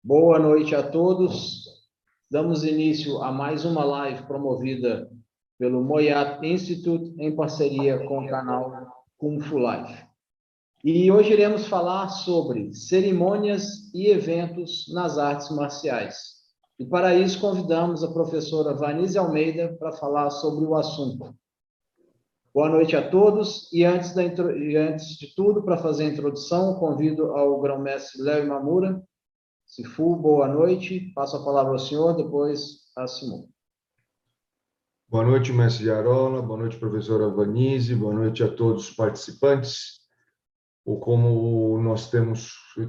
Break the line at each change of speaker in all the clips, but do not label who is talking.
Boa noite a todos. Damos início a mais uma live promovida pelo Moyat Institute em parceria com o canal Kung Fu Life. E hoje iremos falar sobre cerimônias e eventos nas artes marciais. E para isso convidamos a professora Vanise Almeida para falar sobre o assunto. Boa noite a todos. E antes de tudo, para fazer a introdução, convido ao grão-mestre Léo Imamura. Sifu, boa noite. Passo a palavra ao senhor, depois a Simão.
Boa noite, mestre Jarola. Boa noite, professora Vanise. Boa noite a todos os participantes. Como nós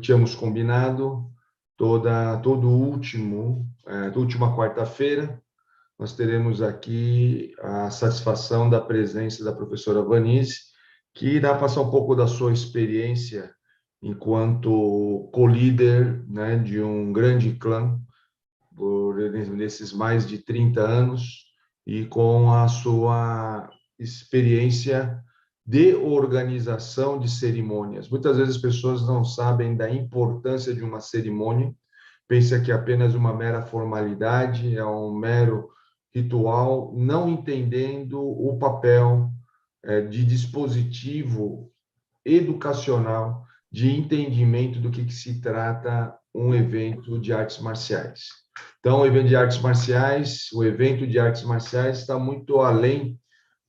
tínhamos combinado, toda última quarta-feira, nós teremos aqui a satisfação da presença da professora Vanise, que irá passar um pouco da sua experiência enquanto co-líder, né, de um grande clã, nesses mais de 30 anos, e com a sua experiência de organização de cerimônias. Muitas vezes as pessoas não sabem da importância de uma cerimônia, pensam que é apenas uma mera formalidade, é um mero ritual, não entendendo o papel de dispositivo educacional, de entendimento do que se trata um evento de artes marciais. Então, o evento de artes marciais está muito além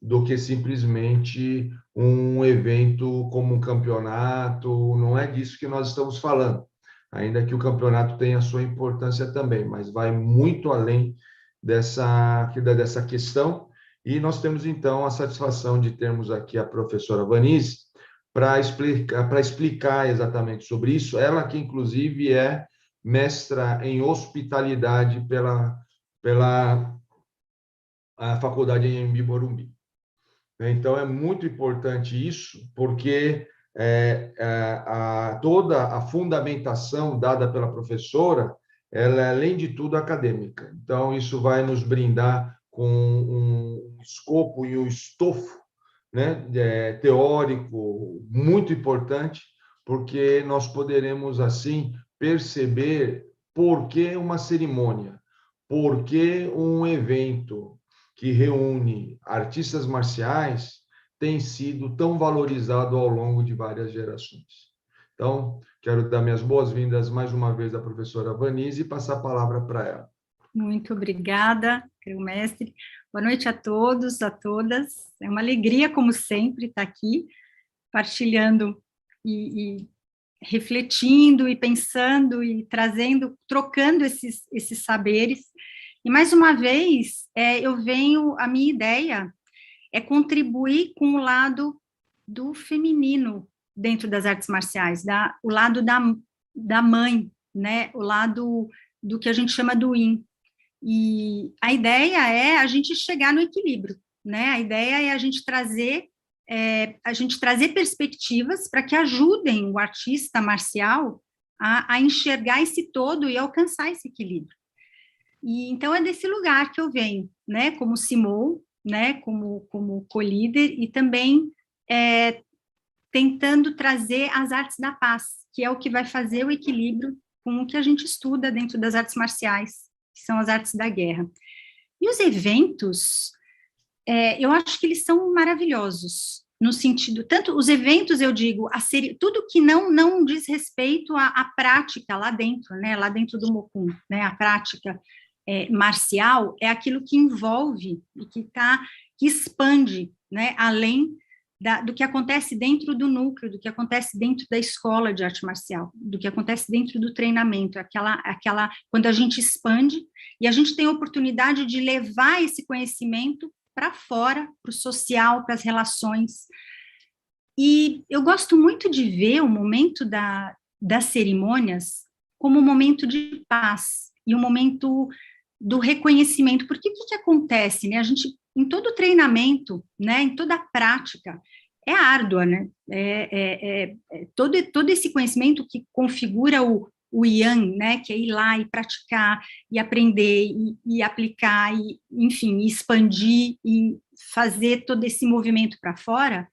do que simplesmente um evento como um campeonato, não é disso que nós estamos falando, ainda que o campeonato tenha a sua importância também, mas vai muito além dessa questão, e nós temos, então, a satisfação de termos aqui a professora Vanise para explicar exatamente sobre isso, ela que, inclusive, é mestra em hospitalidade pela a faculdade em Morumbi. Então, é muito importante isso, porque toda a fundamentação dada pela professora, ela é, além de tudo, acadêmica. Então, isso vai nos brindar com um escopo e um estofo, né, teórico muito importante, porque nós poderemos, assim, perceber por que uma cerimônia, por que um evento que reúne artistas marciais tem sido tão valorizado ao longo de várias gerações. Então, quero dar minhas boas-vindas mais uma vez à professora Vanise e passar a palavra para ela.
Muito obrigada, mestre. Boa noite a todos, a todas. É uma alegria, como sempre, estar aqui, partilhando e refletindo e pensando e trazendo, trocando esses saberes. E, mais uma vez, a minha ideia é contribuir com o lado do feminino dentro das artes marciais, o lado da mãe, né? O lado do que a gente chama do yin. E a ideia é a gente chegar no equilíbrio, né? A ideia é a gente trazer perspectivas para que ajudem o artista marcial a enxergar esse todo e alcançar esse equilíbrio. E então é desse lugar que eu venho, né? Como Simou, né? Como co-líder e também tentando trazer as artes da paz, que é o que vai fazer o equilíbrio com o que a gente estuda dentro das artes marciais, que são as artes da guerra. E os eventos, eu acho que eles são maravilhosos, no sentido, tanto os eventos, eu digo, tudo que não diz respeito à prática lá dentro, né, lá dentro do Mokun, né, a prática marcial é aquilo que envolve e que expande, né, além do que acontece dentro do núcleo, do que acontece dentro da escola de arte marcial, do que acontece dentro do treinamento, quando a gente expande e a gente tem a oportunidade de levar esse conhecimento para fora, para o social, para as relações. E eu gosto muito de ver o momento das cerimônias como um momento de paz e um momento do reconhecimento, porque o que acontece, né? A gente, em todo treinamento, né, em toda prática, é árdua, né? Todo esse conhecimento que configura o yang, né, que é ir lá e praticar, e aprender, e aplicar, e, enfim, expandir, e fazer todo esse movimento para fora,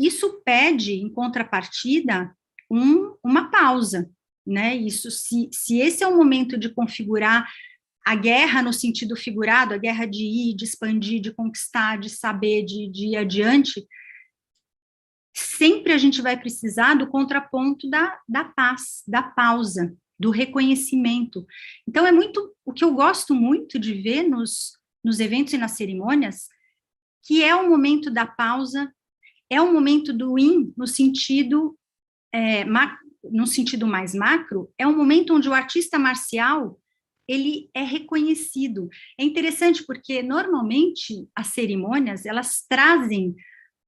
isso pede, em contrapartida, uma pausa, né? Isso, se esse é o momento de configurar a guerra no sentido figurado, a guerra de ir, de expandir, de conquistar, de saber, de ir adiante, sempre a gente vai precisar do contraponto da paz, da pausa, do reconhecimento. Então, o que eu gosto muito de ver nos eventos e nas cerimônias, que é o momento da pausa, é o momento do yin, no sentido mais macro, é um momento onde o artista marcial, ele é reconhecido. É interessante porque, normalmente, as cerimônias, elas trazem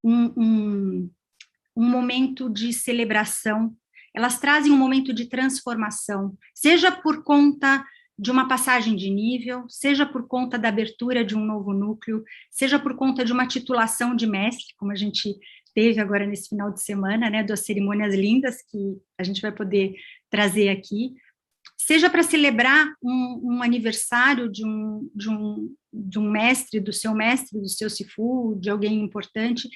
um momento de celebração, elas trazem um momento de transformação, seja por conta de uma passagem de nível, seja por conta da abertura de um novo núcleo, seja por conta de uma titulação de mestre, como a gente teve agora nesse final de semana, né, das cerimônias lindas que a gente vai poder trazer aqui, seja para celebrar um aniversário de um mestre, do seu sifu, de alguém importante.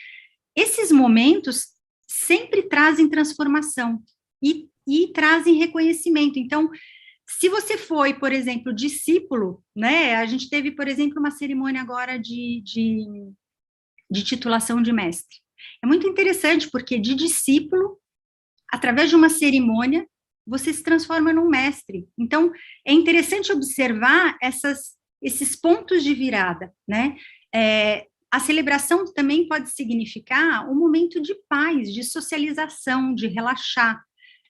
Esses momentos sempre trazem transformação e trazem reconhecimento. Então, se você foi, por exemplo, discípulo, né, a gente teve, por exemplo, uma cerimônia agora de titulação de mestre. É muito interessante, porque de discípulo, através de uma cerimônia, você se transforma num mestre. Então, é interessante observar esses pontos de virada, né? A celebração também pode significar um momento de paz, de socialização, de relaxar,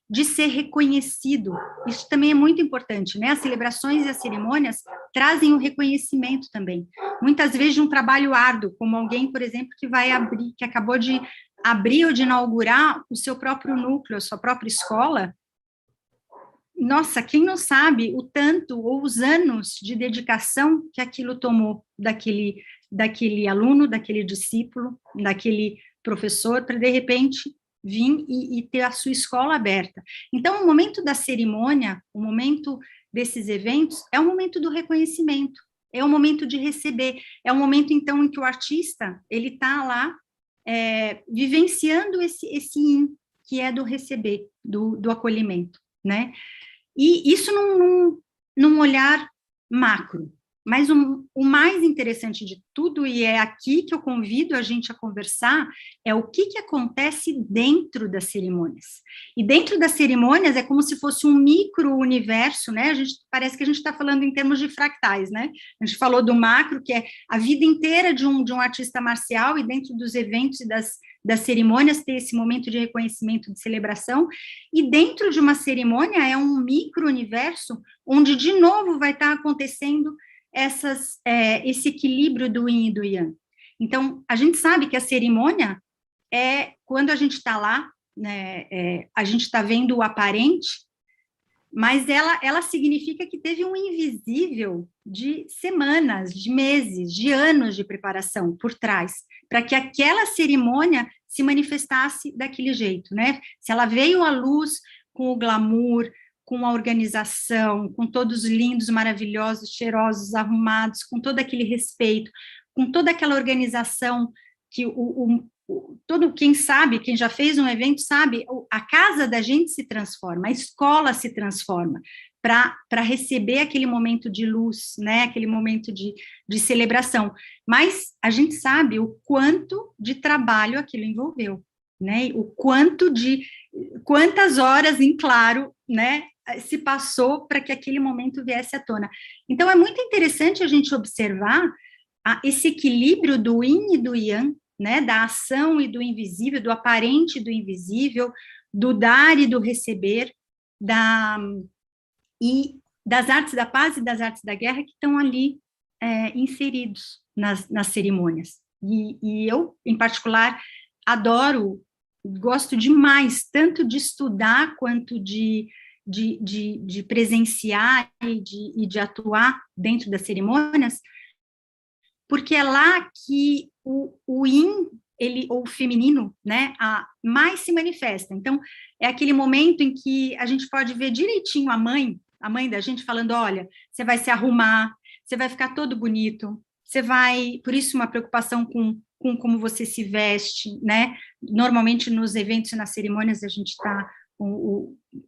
de ser reconhecido. Isso também é muito importante, né? As celebrações e as cerimônias trazem o reconhecimento também. Muitas vezes de um trabalho árduo, como alguém, por exemplo, que acabou de abrir ou de inaugurar o seu próprio núcleo, a sua própria escola. Nossa, quem não sabe o tanto ou os anos de dedicação que aquilo tomou daquele aluno, daquele discípulo, daquele professor, para, de repente, vir e ter a sua escola aberta. Então, o momento da cerimônia, o momento desses eventos, é o momento do reconhecimento, é o momento de receber, é o momento, então, em que o artista, ele está lá vivenciando esse yin, que é do receber, do acolhimento, né? E isso num olhar macro. Mas o mais interessante de tudo, e é aqui que eu convido a gente a conversar, é o que acontece dentro das cerimônias. E dentro das cerimônias é como se fosse um micro-universo, né? Parece que a gente está falando em termos de fractais, né? A gente falou do macro, que é a vida inteira de um artista marcial, e dentro dos eventos e das cerimônias ter esse momento de reconhecimento, de celebração, e dentro de uma cerimônia é um micro-universo onde, de novo, vai estar acontecendo esse equilíbrio do yin e do yang. Então, a gente sabe que a cerimônia quando a gente está lá, né, a gente está vendo o aparente, mas ela significa que teve um invisível de semanas, de meses, de anos de preparação por trás, para que aquela cerimônia se manifestasse daquele jeito, né? Se ela veio à luz com o glamour, com a organização, com todos lindos, maravilhosos, cheirosos, arrumados, com todo aquele respeito, com toda aquela organização que quem sabe, quem já fez um evento sabe, a casa da gente se transforma, a escola se transforma para receber aquele momento de luz, né, aquele momento de celebração. Mas a gente sabe o quanto de trabalho aquilo envolveu, né, quantas horas em claro, né, se passou para que aquele momento viesse à tona. Então, é muito interessante a gente observar esse equilíbrio do yin e do yang, né, da ação e do invisível, do aparente e do invisível, do dar e do receber, e das artes da paz e das artes da guerra que estão ali inseridos nas cerimônias. E eu, em particular, gosto demais, tanto de estudar quanto de presenciar e de atuar dentro das cerimônias, porque é lá que o yin, ou o feminino, né, mais se manifesta. Então, é aquele momento em que a gente pode ver direitinho a mãe da gente falando, olha, você vai se arrumar, você vai ficar todo bonito, por isso uma preocupação com como você se veste, né? Normalmente nos eventos e nas cerimônias a gente está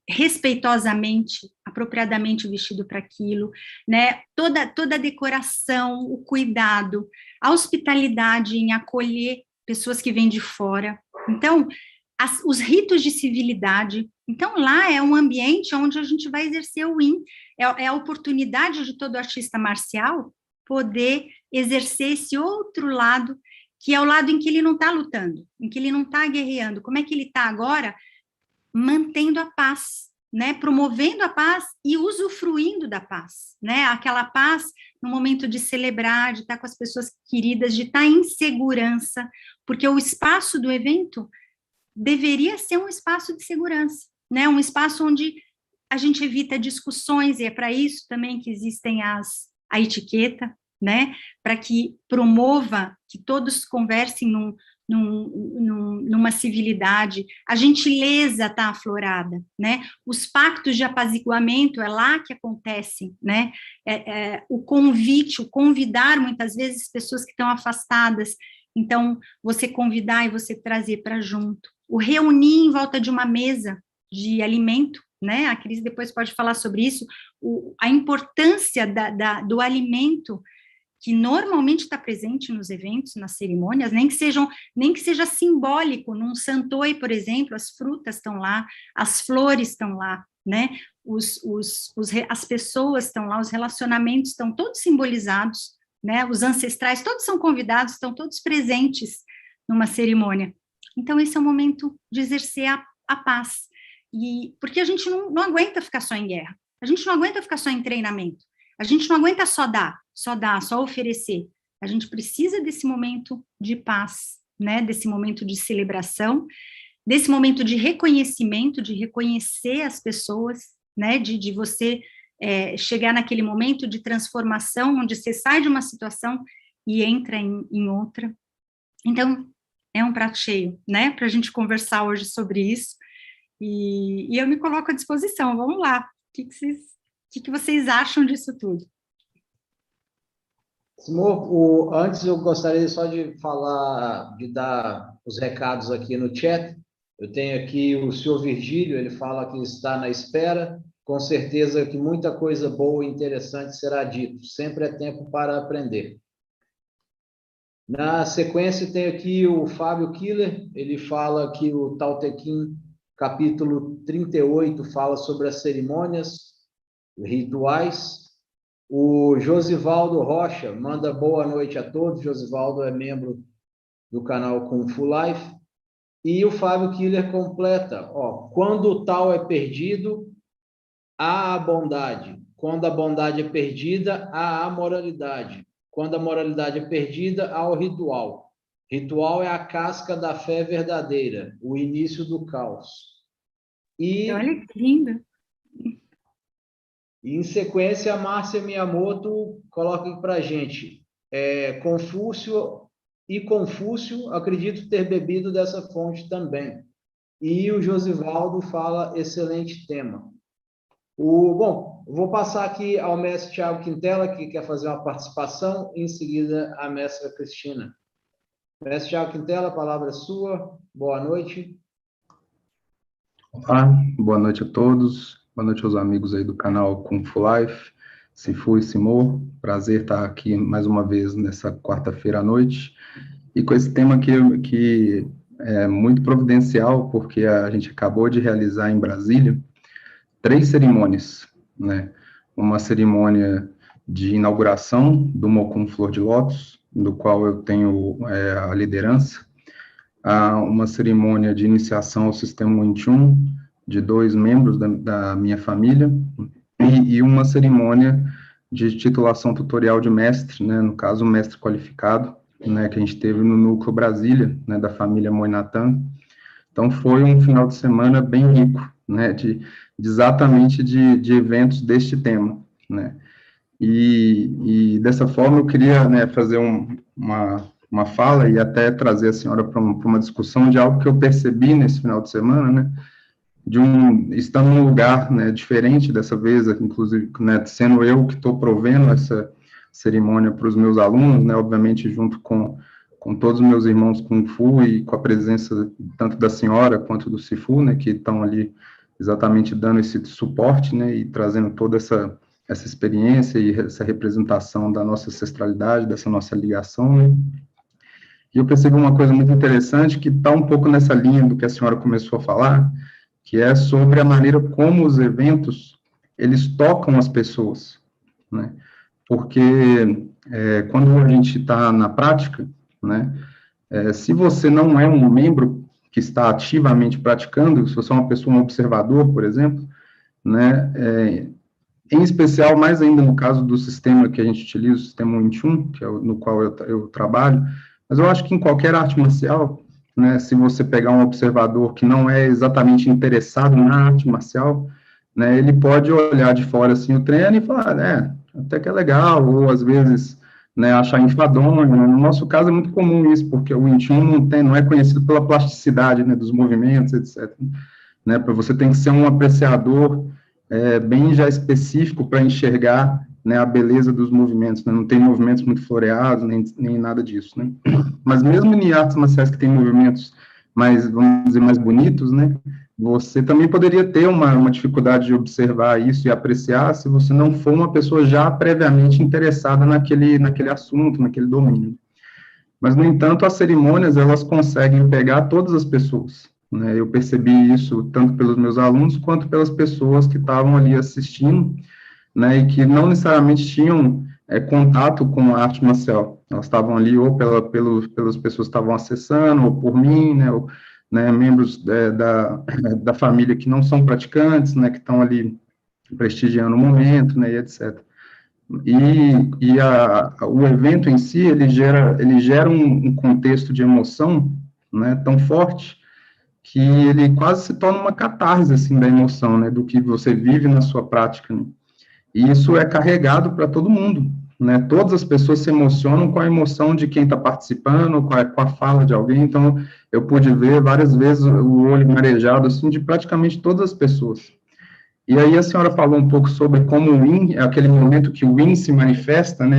respeitosamente, apropriadamente vestido para aquilo, né? Toda a decoração, o cuidado, a hospitalidade em acolher pessoas que vêm de fora. Então, os ritos de civilidade. Então, lá é um ambiente onde a gente vai exercer o Yin, é a oportunidade de todo artista marcial poder exercer esse outro lado, que é o lado em que ele não está lutando, em que ele não está guerreando. Como é que ele está agora? Mantendo a paz, né? Promovendo a paz e usufruindo da paz, né? Aquela paz no momento de celebrar, de estar com as pessoas queridas, de estar em segurança, porque o espaço do evento deveria ser um espaço de segurança, né? Um espaço onde a gente evita discussões, e é para isso também que existem a etiqueta, né? Para que promova que todos conversem numa civilidade, a gentileza está aflorada, né? Os pactos de apaziguamento, é lá que acontecem, né? O convite, o convidar, muitas vezes, pessoas que estão afastadas, então, você convidar e você trazer para junto. O reunir em volta de uma mesa de alimento, né? A Cris depois pode falar sobre isso, a importância do alimento, que normalmente está presente nos eventos, nas cerimônias, nem que seja simbólico. Num santoi, por exemplo, as frutas estão lá, as flores estão lá, né? As pessoas estão lá, os relacionamentos estão todos simbolizados, né? Os ancestrais, todos são convidados, estão todos presentes numa cerimônia. Então, esse é o momento de exercer a paz. Porque a gente não aguenta ficar só em guerra, a gente não aguenta ficar só em treinamento, a gente não aguenta só oferecer. A gente precisa desse momento de paz, né? Desse momento de celebração, desse momento de reconhecimento, de reconhecer as pessoas, né? De você chegar naquele momento de transformação, onde você sai de uma situação e entra em outra. Então, é um prato cheio, né? Para a gente conversar hoje sobre isso. E eu me coloco à disposição. Vamos lá. O que vocês acham disso tudo?
Simor, antes eu gostaria só de falar, de dar os recados aqui no chat. Eu tenho aqui o senhor Virgílio, ele fala que está na espera. Com certeza que muita coisa boa e interessante será dito. Sempre é tempo para aprender. Na sequência, tem aqui o Fábio Killer, ele fala que o Tao Te Ching, capítulo 38, fala sobre as cerimônias, rituais. O Josivaldo Rocha manda boa noite a todos. Josivaldo é membro do canal Kung Fu Life. E o Fábio Killer completa, quando o tal é perdido, há a bondade. Quando a bondade é perdida, há a amoralidade. Quando a moralidade é perdida, há o ritual. Ritual é a casca da fé verdadeira, o início do caos.
Olha que lindo!
E, em sequência, a Márcia Miyamoto coloca aqui para a gente. Confúcio acredito ter bebido dessa fonte também. E o Josivaldo fala, excelente tema. Bom, vou passar aqui ao mestre Thiago Quintela, que quer fazer uma participação, e em seguida a mestra Cristina. Mestre Thiago Quintela, a palavra é sua. Boa noite.
Olá, boa noite a todos. Boa noite aos amigos aí do canal Kung Fu Life, Sifu e Simor. Prazer estar aqui mais uma vez nessa quarta-feira à noite. E com esse tema que é muito providencial, porque a gente acabou de realizar em Brasília 3 cerimônias, né? Uma cerimônia de inauguração do Mokun Flor de Lótus, do qual eu tenho a liderança, uma cerimônia de iniciação ao sistema Wing Chun, de 2 membros da minha família, e uma cerimônia de titulação tutorial de mestre, né? No caso, mestre qualificado, né? Que a gente teve no Núcleo Brasília, né? Da família Moinatan. Então, foi um final de semana bem rico, né? Exatamente de eventos deste tema, né? E dessa forma eu queria, né, fazer uma fala e até trazer a senhora para uma discussão de algo que eu percebi nesse final de semana, né, estando num lugar, né, diferente dessa vez, inclusive, né, sendo eu que estou provendo essa cerimônia para os meus alunos, né, obviamente junto com todos os meus irmãos Kung Fu e com a presença tanto da senhora quanto do Sifu, né, que estão ali exatamente dando esse suporte, né, e trazendo toda essa experiência e essa representação da nossa ancestralidade, dessa nossa ligação, né? E eu percebi uma coisa muito interessante, que está um pouco nessa linha do que a senhora começou a falar, que é sobre a maneira como os eventos, eles tocam as pessoas, né? Porque quando a gente está na prática, né, se você não é um membro que está ativamente praticando, se você é uma pessoa, um observador, por exemplo, né, em especial, mais ainda no caso do sistema que a gente utiliza, o sistema Wing Chun, que é no qual eu trabalho, mas eu acho que em qualquer arte marcial, né, se você pegar um observador que não é exatamente interessado na arte marcial, né, ele pode olhar de fora assim o treino e falar, até que é legal, ou às vezes, né, achar enfadonho. No nosso caso é muito comum isso, porque o Wing Chun não é conhecido pela plasticidade, né, dos movimentos, etc. Né, você tem que ser um apreciador bem já específico para enxergar, né, a beleza dos movimentos, né, não tem movimentos muito floreados, nem nada disso, né. Mas mesmo em artes marciais que tem movimentos mais, vamos dizer, mais bonitos, né, você também poderia ter uma dificuldade de observar isso e apreciar se você não for uma pessoa já previamente interessada naquele assunto, naquele domínio. Mas, no entanto, as cerimônias, elas conseguem pegar todas as pessoas, né? Eu percebi isso tanto pelos meus alunos quanto pelas pessoas que estavam ali assistindo, né, e que não necessariamente tinham contato com a arte marcial. Elas estavam ali ou pelas pessoas que estavam acessando, ou por mim, né, ou, né, membros da família que não são praticantes, né, que estão ali prestigiando o momento, né, e etc. O evento em si, ele gera um contexto de emoção, né, tão forte, que ele quase se torna uma catarse, assim, da emoção, né, do que você vive na sua prática, né? E isso é carregado para todo mundo, né? Todas as pessoas se emocionam com a emoção de quem está participando, com a fala de alguém. Então, eu pude ver várias vezes o olho marejado, assim, de praticamente todas as pessoas. E aí a senhora falou um pouco sobre como o Yin, é aquele momento que o Yin se manifesta, né,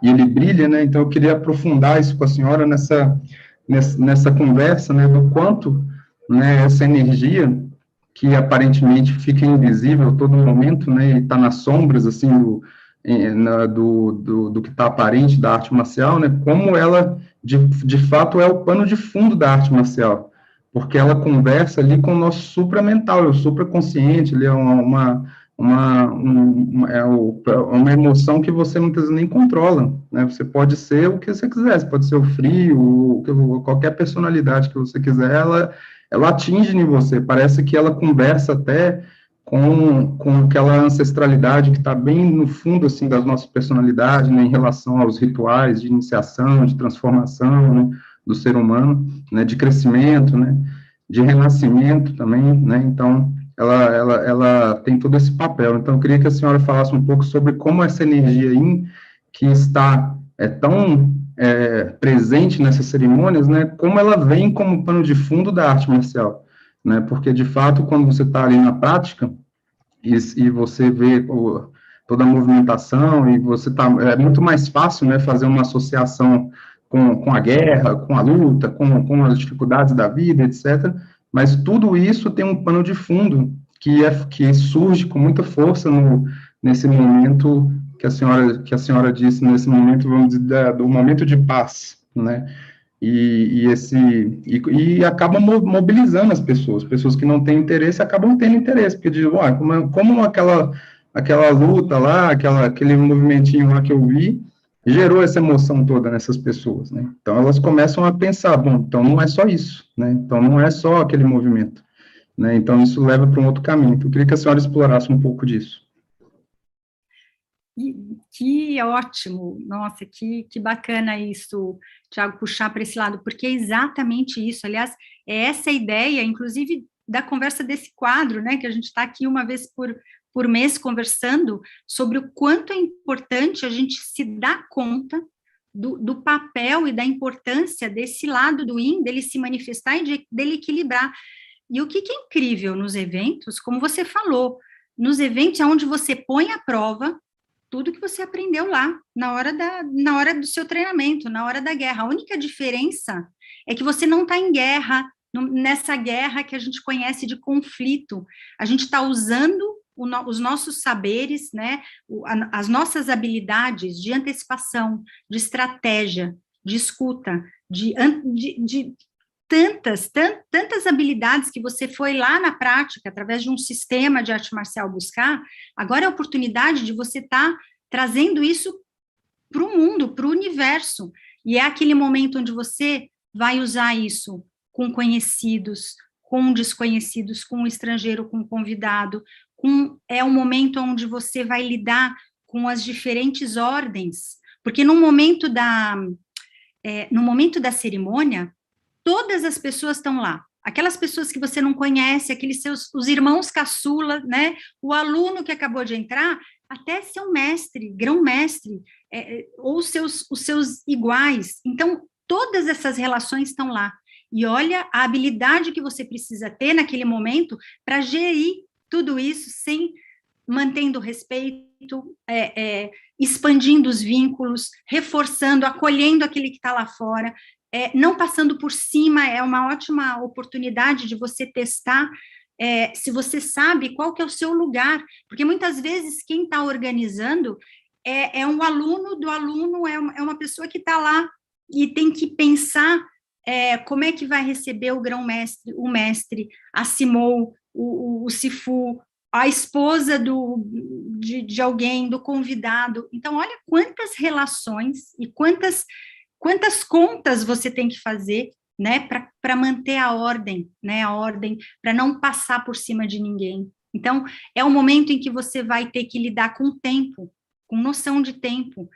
e ele brilha, né, então eu queria aprofundar isso com a senhora nessa conversa, né, do quanto, né, essa energia, que aparentemente fica invisível a todo momento, né, e está nas sombras, assim, do que está aparente da arte marcial, né, como ela, de fato, é o pano de fundo da arte marcial, porque ela conversa ali com o nosso supramental, o supraconsciente, ele é uma emoção que você muitas vezes nem controla, né? Você pode ser o que você quiser, você pode ser o frio, qualquer personalidade que você quiser, ela atinge em você, parece que ela conversa até com aquela ancestralidade que está bem no fundo, assim, das nossas personalidades, né, em relação aos rituais de iniciação, de transformação, né, do ser humano, né, de crescimento, né, de renascimento também, né, então, ela tem todo esse papel. Então, eu queria que a senhora falasse um pouco sobre como essa energia Yin, que está tão presente nessas cerimônias, né, como ela vem como pano de fundo da arte marcial, né, porque, de fato, quando você está ali na prática, e você vê toda a movimentação, e você é muito mais fácil, né, fazer uma associação com a guerra, com a luta, com as dificuldades da vida, etc., mas tudo isso tem um pano de fundo que surge com muita força nesse momento que a senhora disse, nesse momento, vamos dizer, do momento de paz, né? E acaba mobilizando as pessoas que não têm interesse acabam tendo interesse, porque dizem, como aquela luta lá, aquele movimentinho lá que eu vi, gerou essa emoção toda nessas pessoas, né? Então, elas começam a pensar, bom, então não é só isso, né? Então, não é só aquele movimento, né? Então, isso leva para um outro caminho. Então, eu queria que a senhora explorasse um pouco disso.
Que ótimo, nossa, que bacana isso, Tiago, puxar para esse lado, porque é exatamente isso, aliás, é essa ideia, inclusive, da conversa desse quadro, né, que a gente está aqui uma vez por mês conversando sobre o quanto é importante a gente se dar conta do papel e da importância desse lado do Yin, dele se manifestar e dele equilibrar. E o que é incrível nos eventos, como você falou, nos eventos é onde você põe à prova tudo que você aprendeu lá, na hora do seu treinamento, na hora da guerra. A única diferença é que você não está em guerra nessa guerra que a gente conhece de conflito. A gente está usando os nossos saberes, né, as nossas habilidades de antecipação, de estratégia, de escuta, de tantas habilidades que você foi lá na prática, através de um sistema de arte marcial buscar, agora é a oportunidade de você estar trazendo isso para o mundo, para o universo, e é aquele momento onde você vai usar isso com conhecidos, com desconhecidos, com o estrangeiro, com o convidado, é um momento onde você vai lidar com as diferentes ordens, porque no momento da cerimônia, todas as pessoas estão lá, aquelas pessoas que você não conhece, aqueles os irmãos caçula, né, o aluno que acabou de entrar, até seu mestre, grão-mestre, ou os seus iguais, então, todas essas relações estão lá, e olha a habilidade que você precisa ter naquele momento para gerir tudo isso sem mantendo o respeito, expandindo os vínculos, reforçando, acolhendo aquele que está lá fora, não passando por cima, é uma ótima oportunidade de você testar se você sabe qual que é o seu lugar, porque muitas vezes quem está organizando é um aluno do aluno, é uma pessoa que está lá e tem que pensar como é que vai receber o grão-mestre, o mestre, a Simou, o Sifu, a esposa de alguém, do convidado. Então, olha quantas relações e quantas contas você tem que fazer, né, para manter a ordem, né, para não passar por cima de ninguém. Então, é um momento em que você vai ter que lidar com o tempo, com noção de tempo,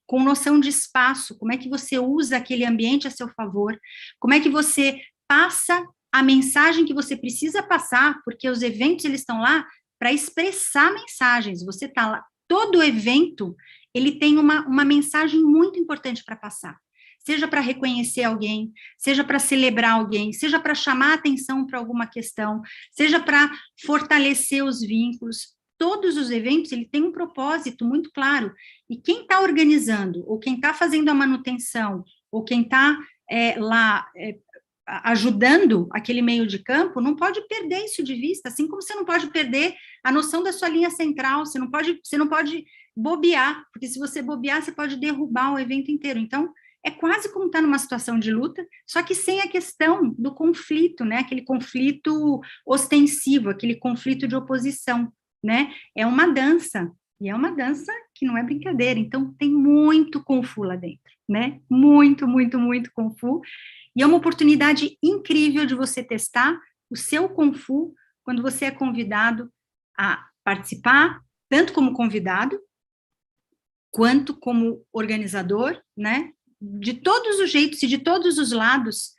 com noção de espaço, como é que você usa aquele ambiente a seu favor, como é que você passa a mensagem que você precisa passar, porque os eventos, eles estão lá para expressar mensagens, você está lá, todo evento, ele tem uma mensagem muito importante para passar, seja para reconhecer alguém, seja para celebrar alguém, seja para chamar atenção para alguma questão, seja para fortalecer os vínculos, todos os eventos, ele tem um propósito muito claro, e quem está organizando, ou quem está fazendo a manutenção, ou quem está lá ajudando aquele meio de campo, não pode perder isso de vista, assim como você não pode perder a noção da sua linha central, você não pode bobear, porque se você bobear, você pode derrubar o evento inteiro. Então, é quase como estar numa situação de luta, só que sem a questão do conflito, né, aquele conflito ostensivo, aquele conflito de oposição, né, é uma dança, e é uma dança que não é brincadeira, então tem muito Kung Fu lá dentro, né, muito, muito, muito Kung Fu, e é uma oportunidade incrível de você testar o seu Kung Fu quando você é convidado a participar, tanto como convidado, quanto como organizador, né? De todos os jeitos e de todos os lados,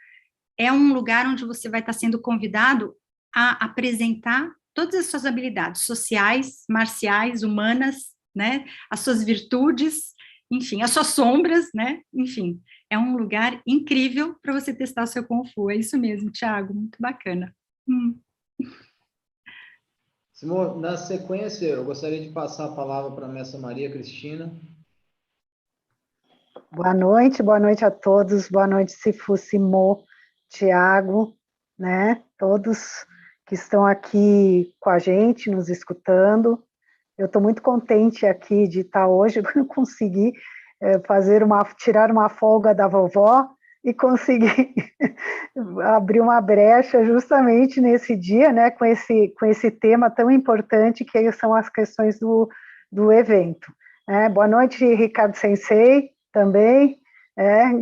é um lugar onde você vai estar sendo convidado a apresentar todas as suas habilidades sociais, marciais, humanas, né? As suas virtudes, enfim, as suas sombras, né? Enfim, é um lugar incrível para você testar o seu Kung Fu. É isso mesmo, Thiago, muito bacana.
Simão, na sequência, eu gostaria de passar a palavra para a mestra Maria Cristina.
Boa noite a todos, boa noite, Sifu, Simô, Thiago, né, todos que estão aqui com a gente, nos escutando. Eu estou muito contente aqui de estar hoje, porque eu consegui tirar uma folga da vovó e conseguir abrir uma brecha justamente nesse dia, né, com esse tema tão importante que são as questões do evento. Boa noite, Ricardo Sensei, também,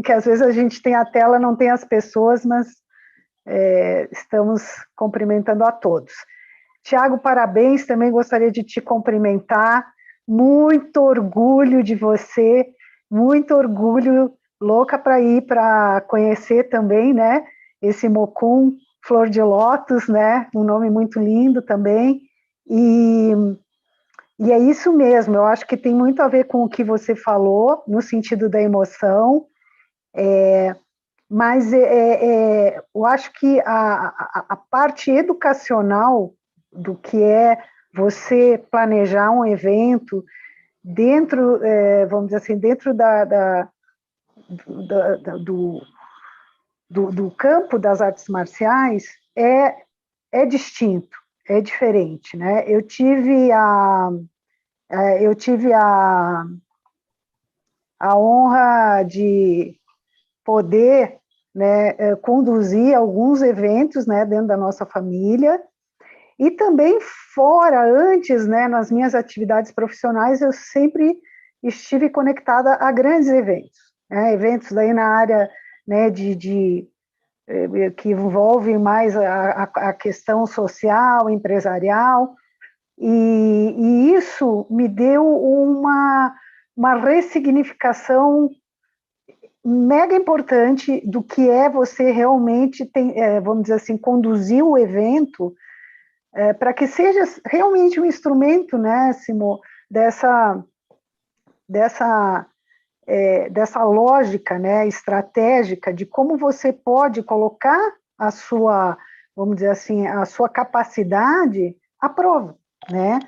que às vezes a gente tem a tela, não tem as pessoas, mas estamos cumprimentando a todos. Tiago, parabéns, também gostaria de te cumprimentar, muito orgulho de você, muito orgulho, louca para ir para conhecer também, né, esse Mokun, Flor de Lótus, né, um nome muito lindo também, e é isso mesmo, eu acho que tem muito a ver com o que você falou, no sentido da emoção, mas eu acho que a parte educacional do que é você planejar um evento dentro, vamos dizer assim, dentro do campo das artes marciais é distinto, é diferente, né? Eu tive a honra de poder, né, conduzir alguns eventos, né, dentro da nossa família, e também fora, antes, né, nas minhas atividades profissionais, eu sempre estive conectada a grandes eventos, né, eventos daí na área, né, que envolve mais a questão social, empresarial, e isso me deu uma ressignificação mega importante do que é você realmente, vamos dizer assim, conduzir o evento para que seja realmente um instrumento, né, Simô, dessa lógica, né, estratégica de como você pode colocar a sua, vamos dizer assim, a sua capacidade à prova, né?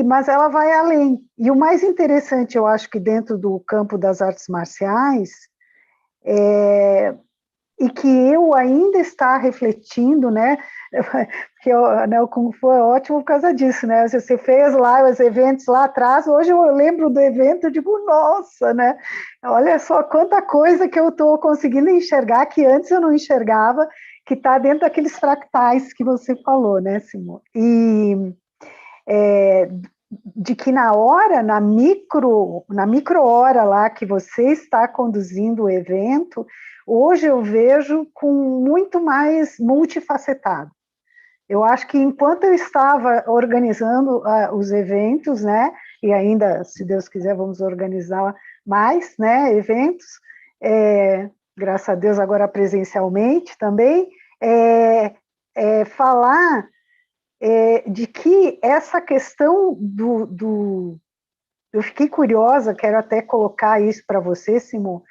Mas ela vai além. E o mais interessante, eu acho que dentro do campo das artes marciais, e que eu ainda está refletindo, né? Porque o Kung Fu é ótimo por causa disso, né? Você fez lá os eventos lá atrás, hoje eu lembro do evento e digo, nossa, né? Olha só quanta coisa que eu estou conseguindo enxergar que antes eu não enxergava, que está dentro daqueles fractais que você falou, né, Simone? E de que na micro hora lá que você está conduzindo o evento, hoje eu vejo com muito mais multifacetado. Eu acho que enquanto eu estava organizando os eventos, né, e ainda, se Deus quiser, vamos organizar mais, né, eventos, graças a Deus agora presencialmente também, falar de que essa questão eu fiquei curiosa, quero até colocar isso para você, Simon,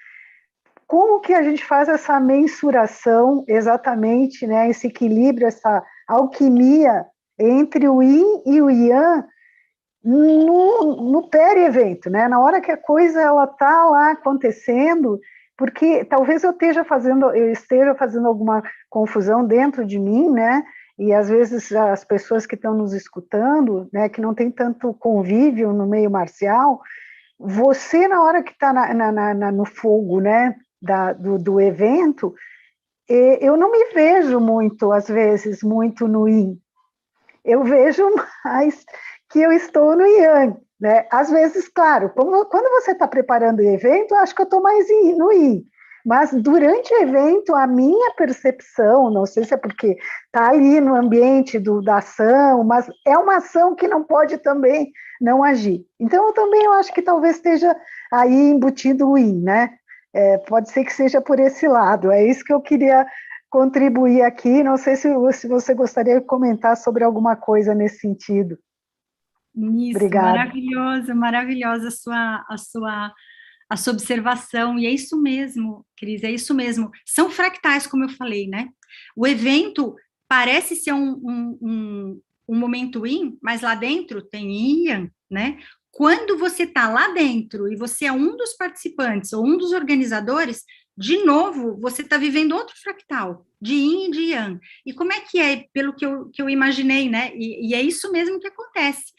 como que a gente faz essa mensuração exatamente, né, esse equilíbrio, essa alquimia entre o yin e o yang no peri-evento, né, na hora que a coisa ela está lá acontecendo, porque talvez eu esteja fazendo alguma confusão dentro de mim, né, e às vezes as pessoas que estão nos escutando, né, que não tem tanto convívio no meio marcial, você na hora que está no fogo, né, do evento, eu não me vejo muito, às vezes, muito no yin. Eu vejo mais que eu estou no yang, né? Às vezes, claro, quando você está preparando o evento, eu acho que eu estou mais no yin. Mas durante o evento, a minha percepção, não sei se é porque está ali no ambiente da ação, mas é uma ação que não pode também não agir. Então, eu acho que talvez esteja aí embutido o yin, né? Pode ser que seja por esse lado. É isso que eu queria contribuir aqui. Não sei se você gostaria de comentar sobre alguma coisa nesse sentido.
Isso,
Obrigada.
maravilhosa a sua observação, e é isso mesmo, Cris, é isso mesmo. São fractais, como eu falei, né? O evento parece ser um momento yin, mas lá dentro tem yang, né? Quando você está lá dentro e você é um dos participantes ou um dos organizadores, de novo, você está vivendo outro fractal, de yin e de yang. E como é que é, pelo que eu imaginei, né? E é isso mesmo que acontece.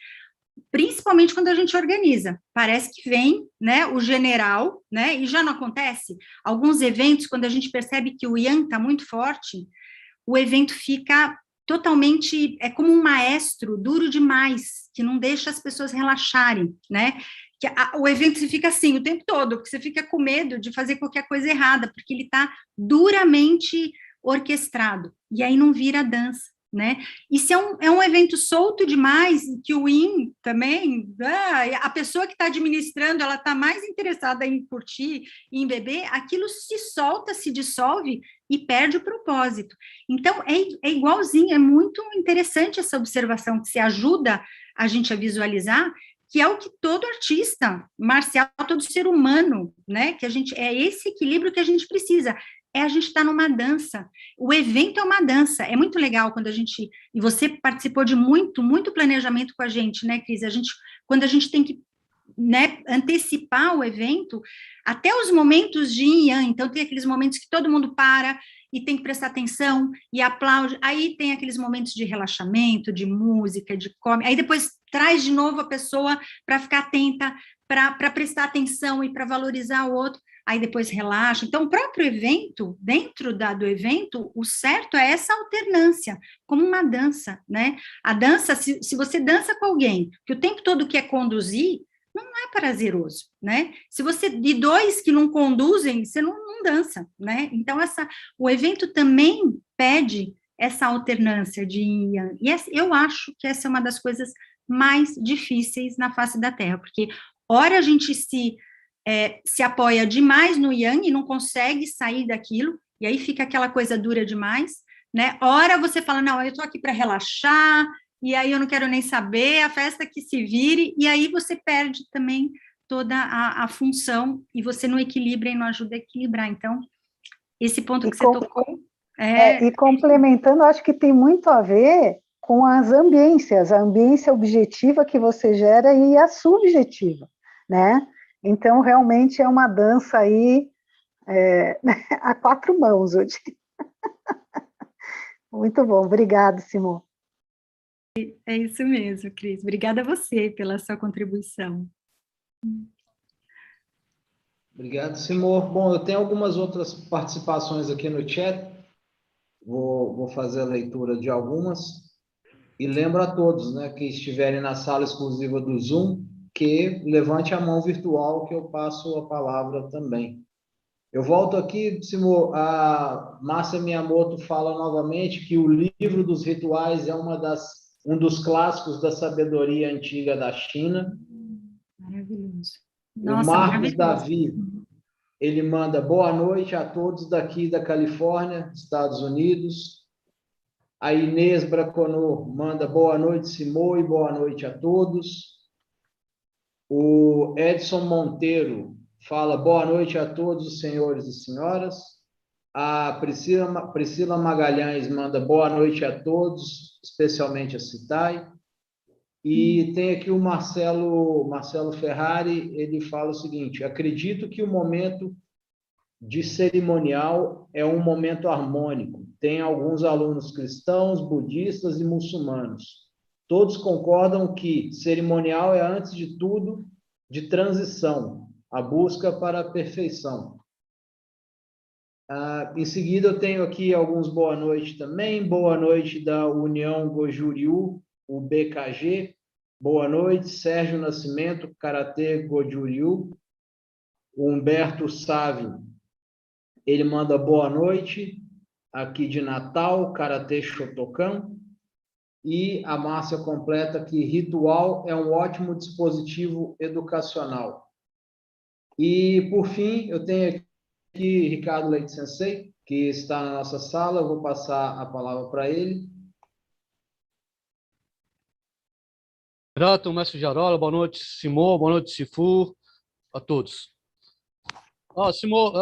Principalmente quando a gente organiza, parece que vem, né, o general, né, e já não acontece. Alguns eventos, quando a gente percebe que o yang está muito forte, o evento fica totalmente, é como um maestro duro demais, que não deixa as pessoas relaxarem, né, o evento fica assim o tempo todo, porque você fica com medo de fazer qualquer coisa errada, porque ele está duramente orquestrado, e aí não vira dança, né? E se é um evento solto demais, que o yin também, a pessoa que está administrando, ela está mais interessada em curtir, em beber, aquilo se solta, se dissolve e perde o propósito. Então, é igualzinho, é muito interessante essa observação, que se ajuda a gente a visualizar, que é o que todo artista marcial, todo ser humano, né, que é esse equilíbrio que a gente precisa, a gente estar numa dança, o evento é uma dança, é muito legal quando e você participou de muito planejamento com a gente, né, Cris, quando a gente tem que, né, antecipar o evento, até os momentos de yin yang, então tem aqueles momentos que todo mundo para, e tem que prestar atenção, e aplaude, aí tem aqueles momentos de relaxamento, de música, de come, aí depois traz de novo a pessoa para ficar atenta, para prestar atenção e para valorizar o outro, aí depois relaxa. Então, o próprio evento, dentro do evento, o certo é essa alternância, como uma dança, né? A dança, se você dança com alguém que o tempo todo quer conduzir, não é prazeroso, né? Se você, de dois que não conduzem, você não dança, né? Então, o evento também pede essa alternância de yin yang. E eu acho que essa é uma das coisas mais difíceis na face da Terra, porque ora a gente se apoia demais no yang e não consegue sair daquilo, e aí fica aquela coisa dura demais, né? Ora você fala, não, eu estou aqui para relaxar, e aí eu não quero nem saber, a festa que se vire, e aí você perde também toda a função, e você não equilibra e não ajuda a equilibrar. Então, esse ponto que você tocou...
E complementando, acho que tem muito a ver com as ambiências, a ambiência objetiva que você gera e a subjetiva, né? Então, realmente é uma dança aí a quatro mãos, eu diria. Muito bom, obrigado, Simô.
É isso mesmo, Cris. Obrigada a você pela sua contribuição.
Obrigado, Simô. Bom, eu tenho algumas outras participações aqui no chat. Vou fazer a leitura de algumas. E lembro a todos, né, que estiverem na sala exclusiva do Zoom, que levante a mão virtual que eu passo a palavra também. Eu volto aqui, Simô, a Márcia Miyamoto fala novamente que o livro dos rituais é um dos clássicos da sabedoria antiga da China.
Maravilhoso.
Nossa, o Marcos Davi, ele manda boa noite a todos daqui da Califórnia, Estados Unidos. A Inês Braconô manda boa noite, Simô, e boa noite a todos. O Edson Monteiro fala boa noite a todos os senhores e senhoras. A Priscila Magalhães manda boa noite a todos, especialmente a Citai. E tem aqui o Marcelo Ferrari, ele fala o seguinte: acredito que o momento de cerimonial é um momento harmônico. Tem alguns alunos cristãos, budistas e muçulmanos. Todos concordam que cerimonial é, antes de tudo, de transição, a busca para a perfeição. Em seguida, eu tenho aqui alguns boa noite também. Boa noite da União Goju-Ryu, o BKG. Boa noite, Sérgio Nascimento, Karatê Goju-Ryu. O Humberto Sávio, ele manda boa noite, aqui de Natal, Karatê Shotokan. E a Márcia completa que ritual é um ótimo dispositivo educacional. E, por fim, eu tenho aqui Ricardo Leite Sensei, que está na nossa sala. Eu vou passar a palavra para ele.
Grato, mestre Jarola, boa noite, Simô, boa noite, Sifu, a todos. Simô,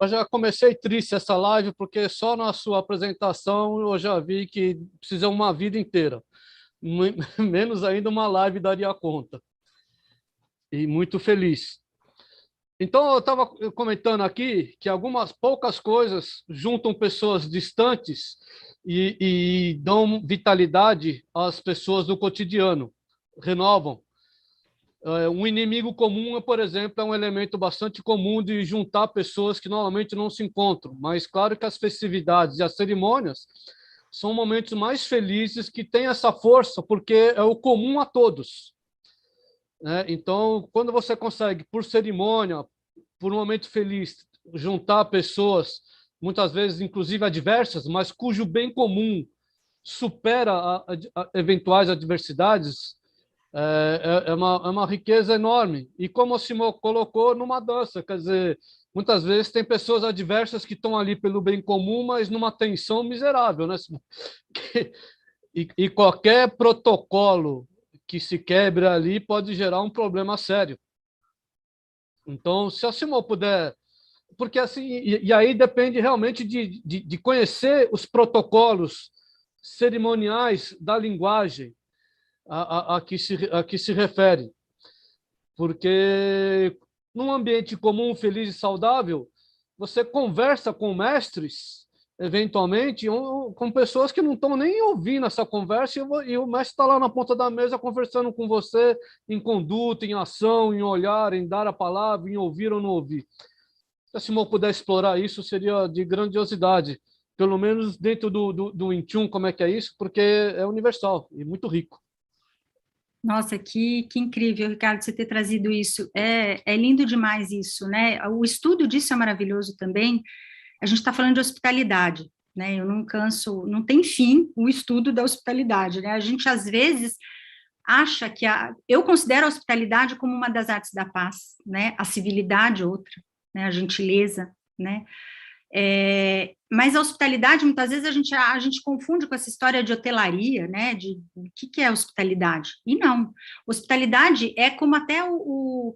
eu já comecei triste essa live, porque só na sua apresentação eu já vi que precisa uma vida inteira. Menos ainda uma live daria conta. E muito feliz. Então, eu estava comentando aqui que algumas poucas coisas juntam pessoas distantes e dão vitalidade às pessoas do cotidiano, renovam. Um inimigo comum, por exemplo, é um elemento bastante comum de juntar pessoas que normalmente não se encontram, mas claro que as festividades e as cerimônias são momentos mais felizes que têm essa força, porque é o comum a todos. Então, quando você consegue, por cerimônia, por um momento feliz, juntar pessoas, muitas vezes, inclusive, adversas, mas cujo bem comum supera eventuais adversidades, é uma riqueza enorme. E como o Simô colocou, numa dança, quer dizer, muitas vezes tem pessoas adversas que estão ali pelo bem comum, mas numa tensão miserável, né, Simô? E qualquer protocolo que se quebre ali pode gerar um problema sério. Então, se a Simô puder... Porque assim, e aí depende realmente de conhecer os protocolos cerimoniais da linguagem a que se refere. Porque num ambiente comum, feliz e saudável, você conversa com mestres, eventualmente, com pessoas que não estão nem ouvindo essa conversa, e o mestre está lá na ponta da mesa conversando com você em conduta, em ação, em olhar, em dar a palavra, em ouvir ou não ouvir. Se a Simone puder explorar isso, seria de grandiosidade, pelo menos dentro do Intune, como é que é isso, porque é universal e muito rico.
Nossa, que incrível, Ricardo, você ter trazido isso. É lindo demais isso, né? O estudo disso é maravilhoso também. A gente está falando de hospitalidade, né? Eu não canso, não tem fim o estudo da hospitalidade, né? A gente, às vezes, acha que eu considero a hospitalidade como uma das artes da paz, né? A civilidade, outra, né? A gentileza, né? Mas a hospitalidade, muitas vezes, a gente confunde com essa história de hotelaria, né, de o que é hospitalidade, e não, hospitalidade é como até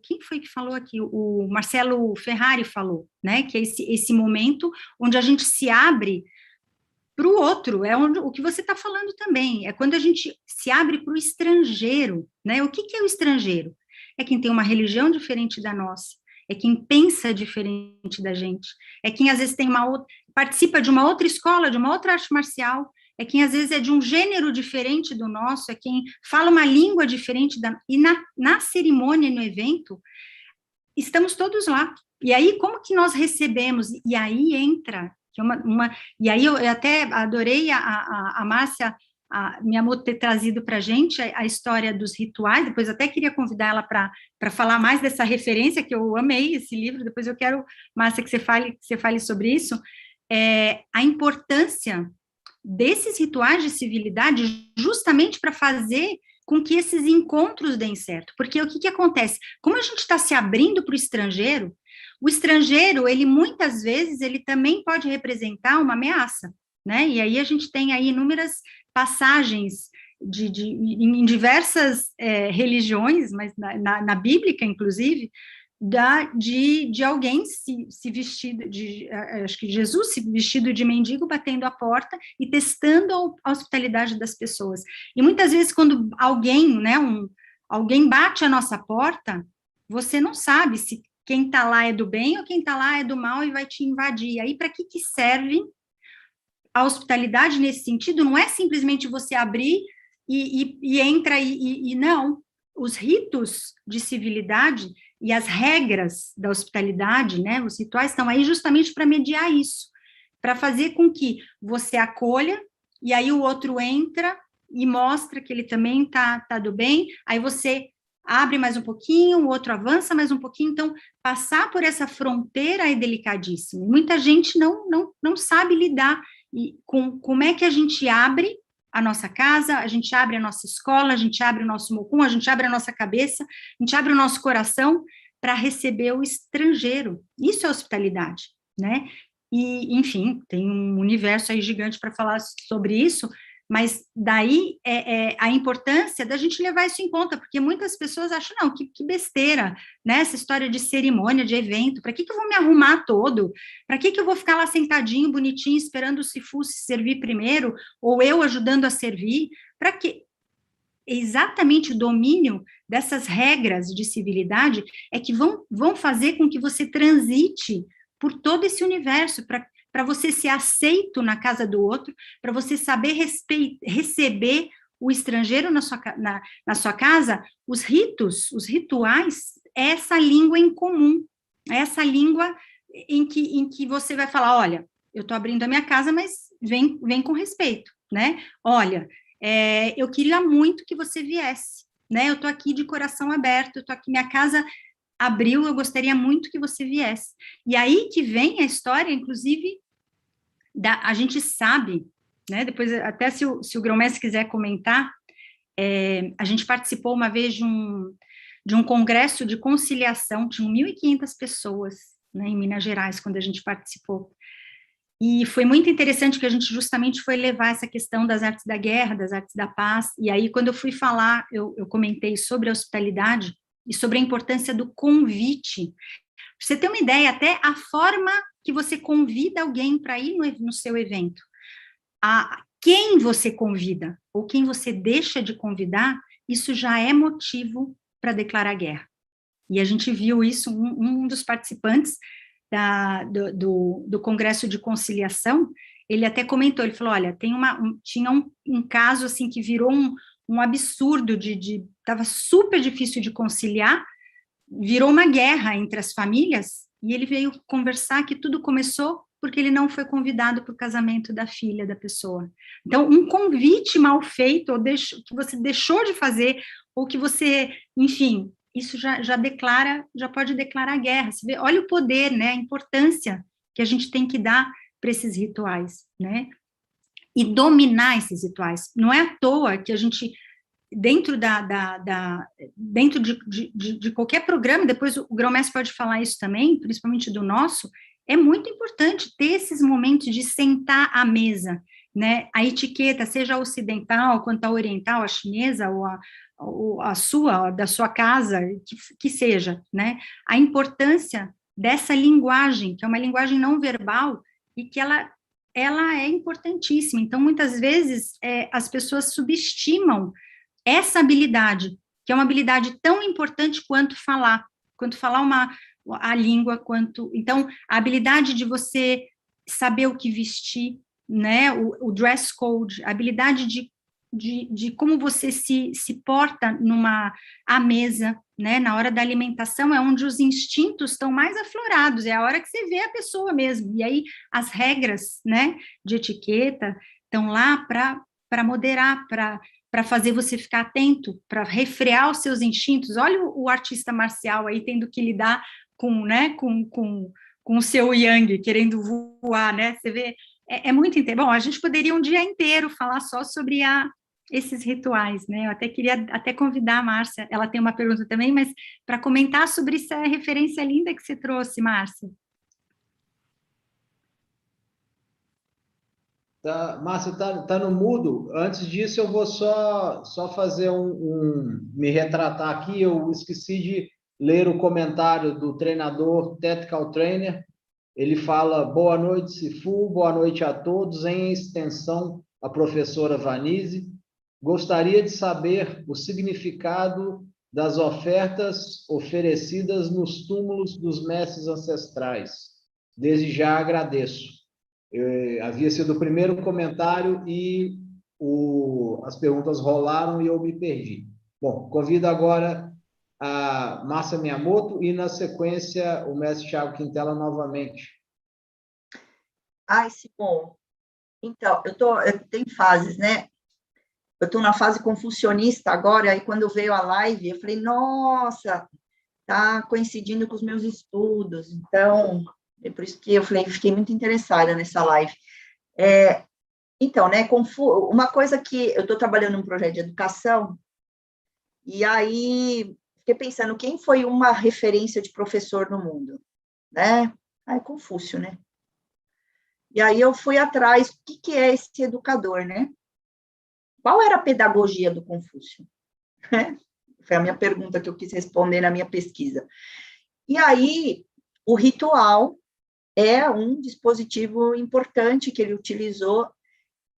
quem foi que falou aqui, o Marcelo Ferrari falou, né, que é esse momento onde a gente se abre para o outro, o que você está falando também, é quando a gente se abre para o estrangeiro, né, o que é o estrangeiro? É quem tem uma religião diferente da nossa, é quem pensa diferente da gente, é quem às vezes participa de uma outra escola, de uma outra arte marcial, é quem às vezes é de um gênero diferente do nosso, é quem fala uma língua diferente e na cerimônia, no evento, estamos todos lá. E aí, como que nós recebemos? E aí entra, e aí eu até adorei a Márcia, minha mãe ter trazido para a gente a história dos rituais, depois até queria convidar ela para falar mais dessa referência, que eu amei esse livro, depois eu quero, Márcia, que você fale sobre isso, a importância desses rituais de civilidade justamente para fazer com que esses encontros deem certo, porque o que acontece? Como a gente está se abrindo para o estrangeiro, ele muitas vezes, ele também pode representar uma ameaça, né, e aí a gente tem aí inúmeras passagens em diversas religiões, mas na bíblica, inclusive, de alguém se vestido acho que Jesus se vestido de mendigo, batendo a porta e testando a hospitalidade das pessoas. E muitas vezes, quando alguém, né, alguém bate a nossa porta, você não sabe se quem está lá é do bem ou quem está lá é do mal e vai te invadir. Aí, para que serve a hospitalidade nesse sentido? Não é simplesmente você abrir e entra e não. Os ritos de civilidade e as regras da hospitalidade, né, os rituais estão aí justamente para mediar isso, para fazer com que você acolha, e aí o outro entra e mostra que ele também tá do bem, aí você abre mais um pouquinho, o outro avança mais um pouquinho, então passar por essa fronteira é delicadíssimo. Muita gente não sabe lidar com como é que a gente abre a nossa casa, a gente abre a nossa escola, a gente abre o nosso mocum, a gente abre a nossa cabeça, a gente abre o nosso coração para receber o estrangeiro. Isso é hospitalidade, né? E, enfim, tem um universo aí gigante para falar sobre isso, mas daí a importância da gente levar isso em conta, porque muitas pessoas acham, não, que besteira, né, essa história de cerimônia, de evento, para que eu vou me arrumar todo? Para que eu vou ficar lá sentadinho, bonitinho, esperando o Sifu se servir primeiro, ou eu ajudando a servir? Para quê? Exatamente o domínio dessas regras de civilidade é que vão fazer com que você transite por todo esse universo, para você ser aceito na casa do outro, para você saber receber o estrangeiro na sua casa. Os rituais, é essa língua em comum, é essa língua em que você vai falar, olha, eu estou abrindo a minha casa, mas vem com respeito, né? Olha, eu queria muito que você viesse, né? Eu estou aqui de coração aberto, eu estou aqui, minha casa abriu, eu gostaria muito que você viesse. E aí que vem a história, inclusive, a gente sabe, né? Depois, até se o Grão-Mestre quiser comentar, a gente participou uma vez de um congresso de conciliação, tinham 1.500 pessoas, né, em Minas Gerais, quando a gente participou. E foi muito interessante que a gente justamente foi levar essa questão das artes da guerra, das artes da paz, e aí quando eu fui falar, eu comentei sobre a hospitalidade e sobre a importância do convite. Pra você ter uma ideia, até a forma que você convida alguém para ir no seu evento, quem você convida, ou quem você deixa de convidar, isso já é motivo para declarar guerra. E a gente viu isso, um dos participantes do Congresso de Conciliação, ele até comentou, ele falou, olha, tinha um caso assim que virou um absurdo, estava super difícil de conciliar, virou uma guerra entre as famílias, e ele veio conversar que tudo começou porque ele não foi convidado para o casamento da filha da pessoa. Então, um convite mal feito, ou que você deixou de fazer, ou que você, enfim, isso já pode declarar guerra. Você vê, olha o poder, né, a importância que a gente tem que dar para esses rituais, né, e dominar esses rituais. Não é à toa que a gente, dentro dentro de qualquer programa, depois o Grão-Mestre pode falar isso também, principalmente do nosso, é muito importante ter esses momentos de sentar à mesa, né, a etiqueta, seja a ocidental, quanto a oriental, a chinesa, ou da sua casa, que seja, né, a importância dessa linguagem, que é uma linguagem não verbal, e que ela é importantíssima. Então, muitas vezes, as pessoas subestimam essa habilidade, que é uma habilidade tão importante quanto falar a língua, então, a habilidade de você saber o que vestir, né, o dress code, a habilidade de como você se porta à mesa, né, na hora da alimentação, é onde os instintos estão mais aflorados, é a hora que você vê a pessoa mesmo, e aí as regras, né, de etiqueta estão lá para moderar, para fazer você ficar atento, para refrear os seus instintos. Olha o artista marcial aí tendo que lidar com o seu yang, querendo voar, né? Você vê, é muito interessante. Bom, a gente poderia um dia inteiro falar só sobre esses rituais, né? Eu até queria convidar a Márcia, ela tem uma pergunta também, mas para comentar sobre essa referência linda que você trouxe, Márcia.
Márcia, tá no mudo. Antes disso, eu vou só fazer me retratar aqui. Eu esqueci de ler o comentário do treinador Tactical Trainer. Ele fala, boa noite, Sifu, boa noite a todos, em extensão, a professora Vanise. Gostaria de saber o significado das ofertas oferecidas nos túmulos dos mestres ancestrais. Desde já agradeço. Havia sido o primeiro comentário e as perguntas rolaram e eu me perdi. Bom, convido agora a Márcia Miyamoto e, na sequência, o mestre Thiago Quintela novamente.
Simon, então, tem fases, né? Eu estou na fase confucionista agora, aí quando veio a live, eu falei, nossa, tá coincidindo com os meus estudos, então, é por isso que eu fiquei muito interessada nessa live. Então, né, uma coisa que eu estou trabalhando num projeto de educação, e aí fiquei pensando, quem foi uma referência de professor no mundo? Né? Confúcio, né? E aí eu fui atrás, o que é esse educador, né? Qual era a pedagogia do Confúcio? Foi a minha pergunta que eu quis responder na minha pesquisa. E aí, o ritual é um dispositivo importante que ele utilizou.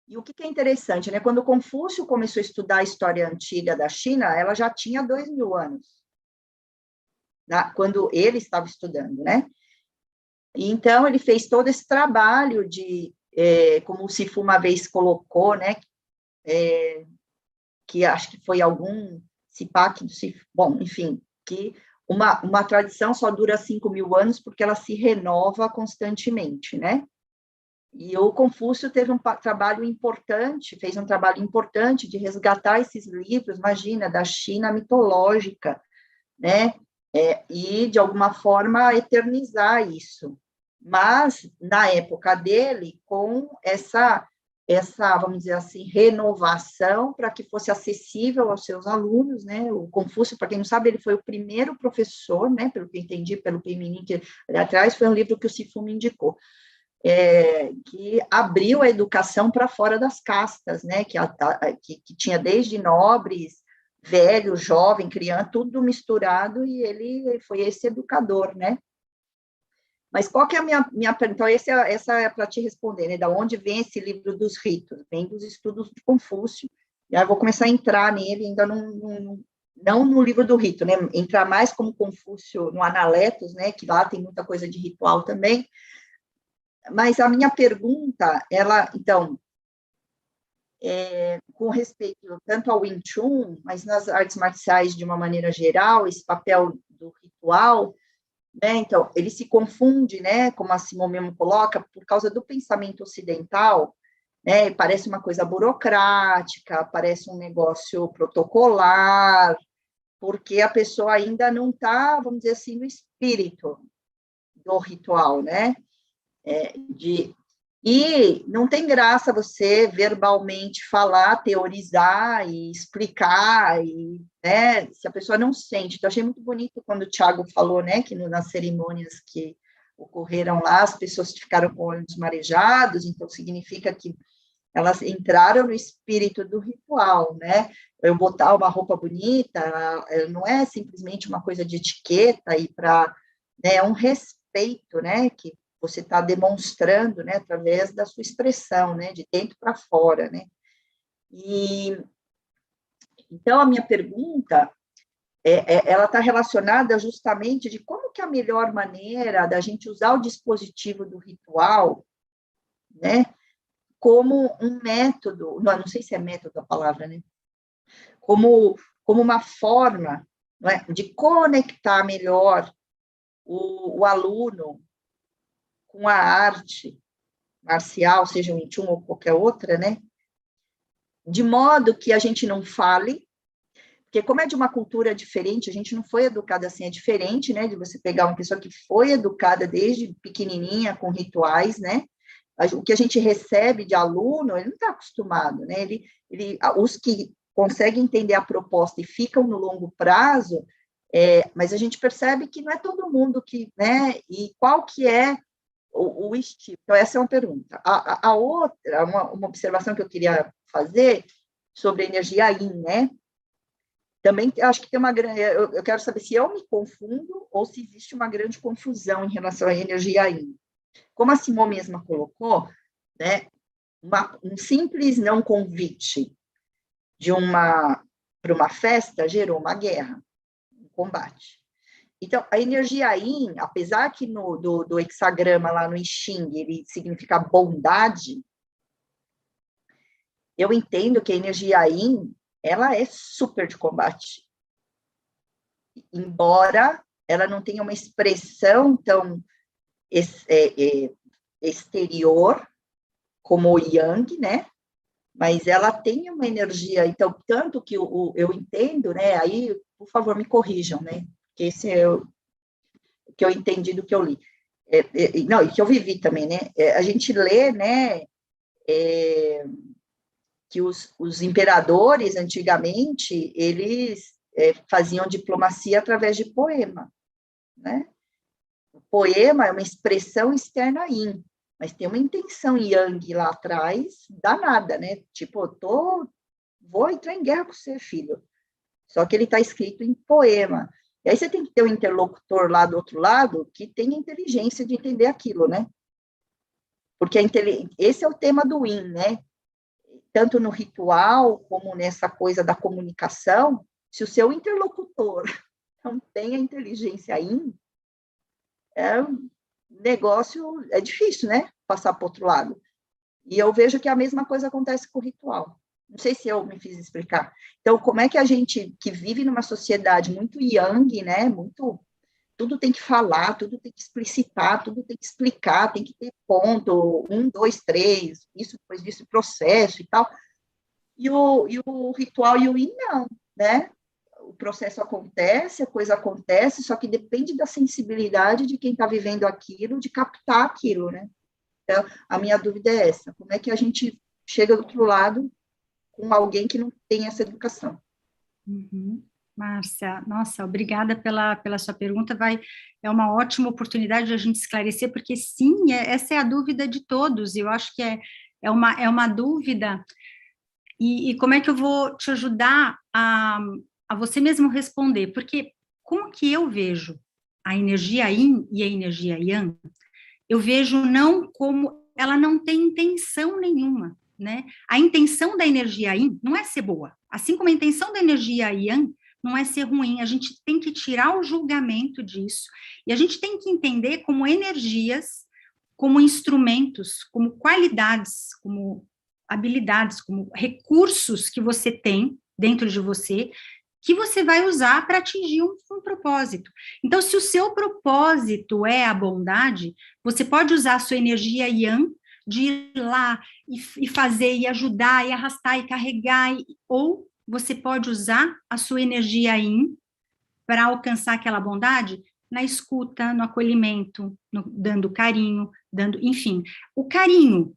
E o que é interessante, né? Quando Confúcio começou a estudar a história antiga da China, ela já tinha 2000 anos, quando ele estava estudando, né? E então, ele fez todo esse trabalho como o Sifu uma vez colocou, né? Que acho que foi algum Sipak do Sifu, bom, enfim, que uma tradição só dura 5.000 anos porque ela se renova constantemente, né? E o Confúcio teve um trabalho importante, fez um trabalho importante de resgatar esses livros, imagina, da China mitológica, né? E, de alguma forma, eternizar isso. Mas, na época dele, com essa, vamos dizer assim, renovação para que fosse acessível aos seus alunos, né? O Confúcio, para quem não sabe, ele foi o primeiro professor, né? Pelo que eu entendi, pelo Pinmin, que ali atrás foi um livro que o Sifu me indicou, que abriu a educação para fora das castas, né? Que tinha desde nobres, velho, jovem, criança, tudo misturado, e ele foi esse educador, né? Mas qual que é a minha pergunta? Então, essa é para te responder, né? Da onde vem esse livro dos ritos? Vem dos estudos de Confúcio, e aí eu vou começar a entrar nele, ainda não no livro do rito, né? Entrar mais como Confúcio no Analetos, né? Que lá tem muita coisa de ritual também. Mas a minha pergunta, ela, então, com respeito tanto ao Wing Chun, mas nas artes marciais de uma maneira geral, esse papel do ritual, né? Então, ele se confunde, né? Como a Simone mesmo coloca, por causa do pensamento ocidental, né? Parece uma coisa burocrática, parece um negócio protocolar, porque a pessoa ainda não está, vamos dizer assim, no espírito do ritual, né? E não tem graça você verbalmente falar, teorizar e explicar, né, se a pessoa não sente. Então, achei muito bonito quando o Thiago falou, né, que nas cerimônias que ocorreram lá, as pessoas ficaram com olhos marejados, então significa que elas entraram no espírito do ritual, né? Eu botar uma roupa bonita, não é simplesmente uma coisa de etiqueta e para, né, é um respeito, né, que você está demonstrando, né, através da sua expressão, né, de dentro para fora, né. E então a minha pergunta ela está relacionada justamente de como que é a melhor maneira da gente usar o dispositivo do ritual, né, como um método, não sei se é método a palavra, né, como uma forma, não é, de conectar melhor o aluno com a arte marcial, seja o Wing Chun ou qualquer outra, né? De modo que a gente não fale, porque como é de uma cultura diferente, a gente não foi educada assim, é diferente, né? De você pegar uma pessoa que foi educada desde pequenininha com rituais, né? O que a gente recebe de aluno, ele não está acostumado, né? Os que conseguem entender a proposta e ficam no longo prazo, mas a gente percebe que não é todo mundo que, né? E qual que é o estilo. Então, essa é uma pergunta. A outra, uma observação que eu queria fazer sobre a energia Yin, né? Também acho que tem uma grande... Eu quero saber se eu me confundo ou se existe uma grande confusão em relação à energia Yin. Como a Simone mesma colocou, né? Um simples não convite para uma festa gerou uma guerra, um combate. Então, a energia Yin, apesar que do hexagrama lá no I Ching, ele significa bondade, eu entendo que a energia Yin, ela é super de combate. Embora ela não tenha uma expressão tão exterior como o Yang, né? Mas ela tem uma energia, então, tanto que eu entendo, né? Aí, por favor, me corrijam, né? Que esse é o que eu entendi do que eu li. Não, e que eu vivi também, né? A gente lê, né? Que os imperadores, antigamente, eles faziam diplomacia através de poema, né? O poema é uma expressão externa Yin, mas tem uma intenção Yang lá atrás, danada, né? Tipo, vou entrar em guerra com você, filho. Só que ele está escrito em poema. E aí você tem que ter um interlocutor lá do outro lado que tenha inteligência de entender aquilo, né? Porque esse é o tema do Yin, né? Tanto no ritual, como nessa coisa da comunicação, se o seu interlocutor não tem a inteligência Yin, negócio é difícil, né? Passar para o outro lado. E eu vejo que a mesma coisa acontece com o ritual. Não sei se eu me fiz explicar. Então, como é que a gente, que vive numa sociedade muito yang, né? Tudo tem que falar, tudo tem que explicitar, tudo tem que explicar, tem que ter ponto, 1, 2, 3, isso, depois disso, processo e tal. E o ritual e o Yin, não, né? O processo acontece, a coisa acontece, só que depende da sensibilidade de quem está vivendo aquilo, de captar aquilo, né? Então, a minha dúvida é essa, como é que a gente chega do outro lado com alguém que não tem essa educação?
Uhum. Márcia, nossa, obrigada pela sua pergunta, é uma ótima oportunidade de a gente esclarecer, porque sim, essa é a dúvida de todos, e eu acho que é uma dúvida, e como é que eu vou te ajudar a você mesmo responder, porque como que eu vejo a energia Yin e a energia Yang, eu vejo não como, ela não tem intenção nenhuma, né? A intenção da energia Yin não é ser boa, assim como a intenção da energia Yang não é ser ruim, a gente tem que tirar o julgamento disso, e a gente tem que entender como energias, como instrumentos, como qualidades, como habilidades, como recursos que você tem dentro de você, que você vai usar para atingir um propósito. Então, se o seu propósito é a bondade, você pode usar a sua energia yang de ir lá e fazer, e ajudar, e arrastar, e carregar, ou você pode usar a sua energia yin para alcançar aquela bondade na escuta, no acolhimento, dando carinho, enfim, o carinho,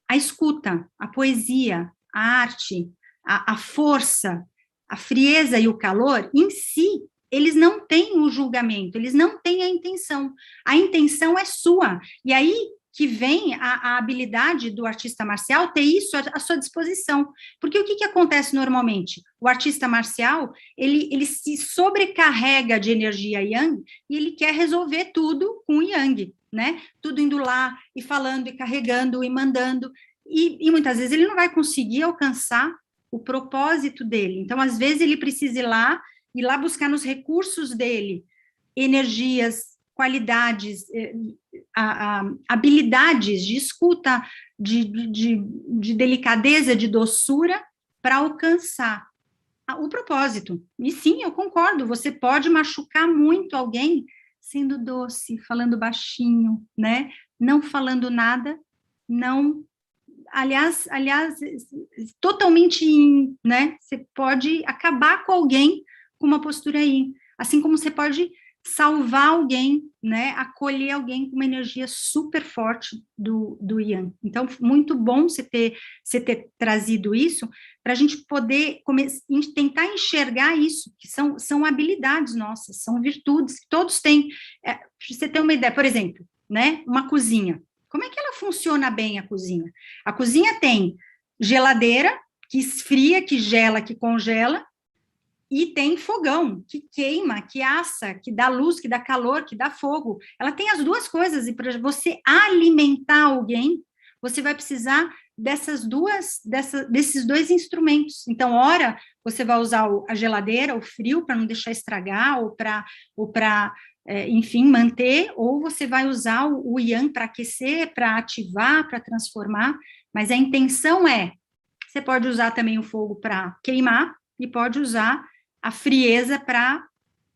a escuta, a poesia, a arte, a força, a frieza e o calor, em si, eles não têm o julgamento, eles não têm a intenção é sua, e aí que vem a habilidade do artista marcial ter isso à sua disposição, porque o que acontece normalmente? O artista marcial, ele se sobrecarrega de energia yang, e ele quer resolver tudo com o yang, né? Tudo indo lá, e falando, e carregando, e mandando, e muitas vezes ele não vai conseguir alcançar o propósito dele. Então, às vezes, ele precisa ir lá buscar nos recursos dele energias, qualidades, habilidades de escuta, de delicadeza, de doçura, para alcançar o propósito. E sim, eu concordo, você pode machucar muito alguém sendo doce, falando baixinho, né? Não falando nada, não... Aliás, totalmente, né? Você pode acabar com alguém com uma postura aí, assim como você pode salvar alguém, né? Acolher alguém com uma energia super forte do yang. Então, muito bom você ter trazido isso para a gente poder tentar enxergar isso, que são habilidades nossas, são virtudes que todos têm. Para você ter uma ideia, por exemplo, né? Uma cozinha. Como é que ela funciona bem, a cozinha? A cozinha tem geladeira, que esfria, que gela, que congela, e tem fogão, que queima, que assa, que dá luz, que dá calor, que dá fogo. Ela tem as duas coisas, e para você alimentar alguém, você vai precisar desses dois instrumentos. Então, ora, você vai usar a geladeira, o frio, para não deixar estragar, ou para enfim, manter, ou você vai usar o yang para aquecer, para ativar, para transformar, mas a intenção você pode usar também o fogo para queimar, e pode usar a frieza para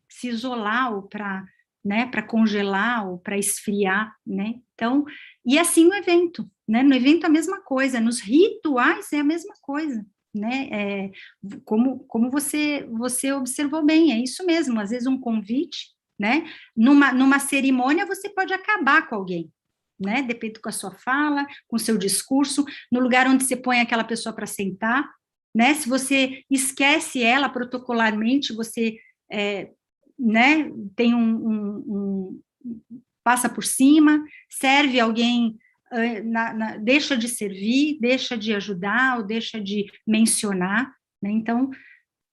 se isolar, ou para, né, para congelar, ou para esfriar, né? Então, e assim no evento, né? No evento a mesma coisa, nos rituais é a mesma coisa, né? Como você observou bem, é isso mesmo, às vezes um convite, né? Numa cerimônia você pode acabar com alguém, né? Depende com a sua fala, com o seu discurso, no lugar onde você põe aquela pessoa para sentar, né? Se você esquece ela protocolarmente, você né, tem passa por cima, serve alguém, deixa de servir, deixa de ajudar, ou deixa de mencionar, né? Então,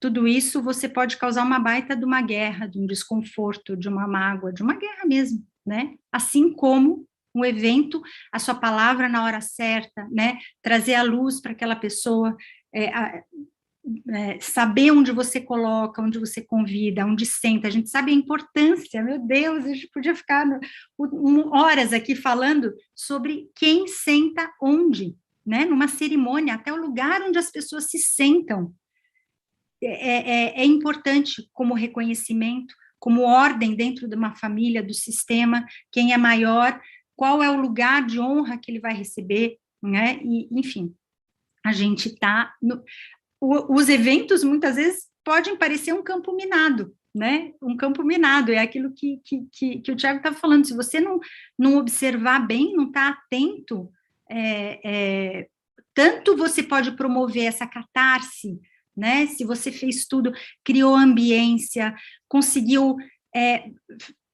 tudo isso você pode causar uma baita de uma guerra, de um desconforto, de uma mágoa, de uma guerra mesmo, né? Assim como um evento, a sua palavra na hora certa, né? Trazer a luz para aquela pessoa, saber onde você coloca, onde você convida, onde senta. A gente sabe a importância, meu Deus, a gente podia ficar horas aqui falando sobre quem senta onde, né? Numa cerimônia, até o lugar onde as pessoas se sentam. É importante como reconhecimento, como ordem dentro de uma família, do sistema, quem é maior, qual é o lugar de honra que ele vai receber, né? E, enfim, a gente está... Os eventos, muitas vezes, podem parecer um campo minado, né? Um campo minado, é aquilo que o Tiago estava falando, se você não observar bem, não estar atento, tanto você pode promover essa catarse, né? Se você fez tudo, criou ambiência, conseguiu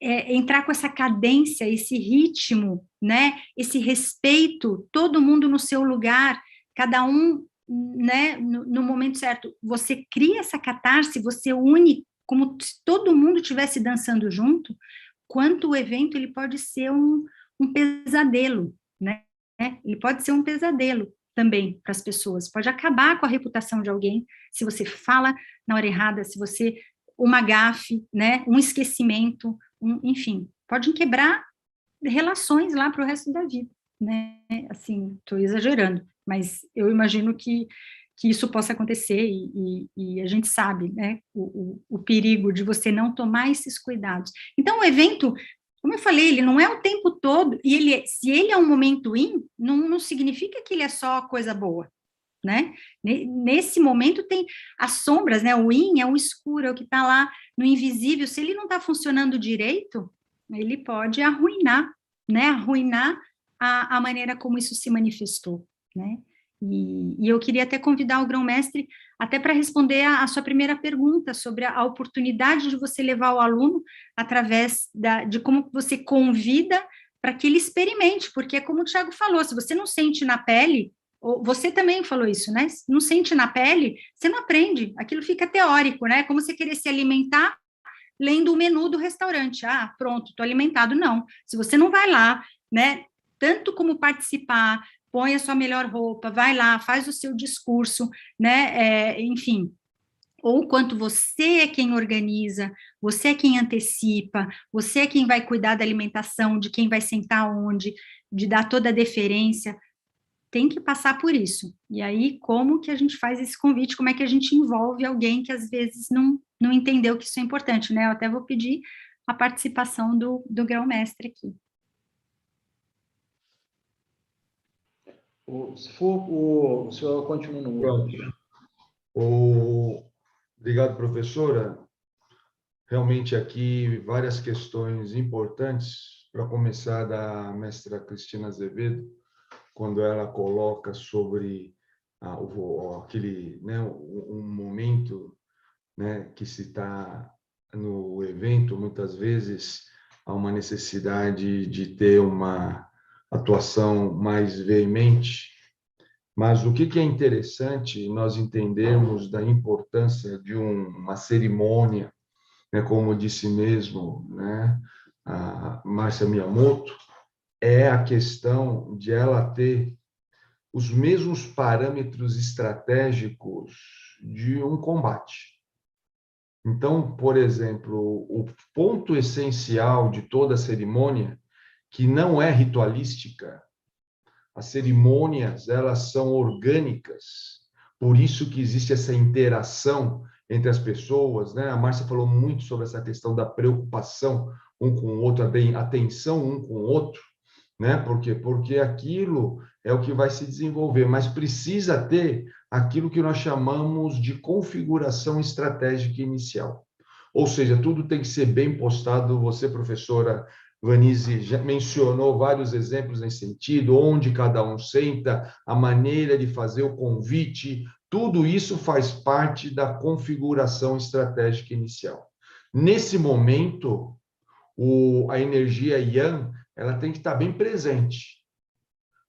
entrar com essa cadência, esse ritmo, né? Esse respeito, todo mundo no seu lugar, cada um, né? No momento certo, você cria essa catarse, você une como se todo mundo estivesse dançando junto, quanto o evento ele pode ser um pesadelo, né? Ele pode ser um pesadelo também para as pessoas, pode acabar com a reputação de alguém, se você fala na hora errada, se você uma gafe, né, um esquecimento, enfim, podem quebrar relações lá para o resto da vida, né? Assim, estou exagerando, mas eu imagino que isso possa acontecer e a gente sabe, né, o perigo de você não tomar esses cuidados. Então, o evento, como eu falei, ele não é o tempo todo, e se ele é um momento não significa que ele é só coisa boa, né? Nesse momento tem as sombras, né? O yin é o escuro, é o que está lá no invisível. Se ele não está funcionando direito, ele pode arruinar, né? Arruinar a maneira como isso se manifestou, né? E eu queria até convidar o grão-mestre até para responder a sua primeira pergunta sobre a oportunidade de você levar o aluno através de como você convida para que ele experimente, porque é como o Thiago falou, se você não sente na pele, você também falou isso, né? Não sente na pele, você não aprende, aquilo fica teórico, né? Como você querer se alimentar lendo o menu do restaurante. Ah, pronto, estou alimentado. Não, se você não vai lá, né? Tanto como participar, põe a sua melhor roupa, vai lá, faz o seu discurso, né? Enfim, ou quanto você é quem organiza, você é quem antecipa, você é quem vai cuidar da alimentação, de quem vai sentar onde, de dar toda a deferência, tem que passar por isso. E aí, como que a gente faz esse convite? Como é que a gente envolve alguém que às vezes não entendeu que isso é importante, né? Eu até vou pedir a participação do grão-mestre aqui.
Se for o senhor continua no
Pronto. Obrigado, professora. Realmente aqui várias questões importantes, para começar da mestra Cristina Azevedo, quando ela coloca sobre aquele, né, um momento, né, que se está no evento, muitas vezes há uma necessidade de ter uma atuação mais veemente, mas o que é interessante nós entendermos da importância de uma cerimônia, né, como disse mesmo, né, a Márcia Miyamoto, é a questão de ela ter os mesmos parâmetros estratégicos de um combate. Então, por exemplo, o ponto essencial de toda a cerimônia, que não é ritualística, as cerimônias, elas são orgânicas, por isso que existe essa interação entre as pessoas, né? A Márcia falou muito sobre essa questão da preocupação um com o outro, a atenção um com o outro, né? Por quê? Porque aquilo é o que vai se desenvolver, mas precisa ter aquilo que nós chamamos de configuração estratégica inicial. Ou seja, tudo tem que ser bem postado. Você, professora Vanise, já mencionou vários exemplos nesse sentido, onde cada um senta, a maneira de fazer o convite, tudo isso faz parte da configuração estratégica inicial. Nesse momento, a energia Yang, ela tem que estar bem presente,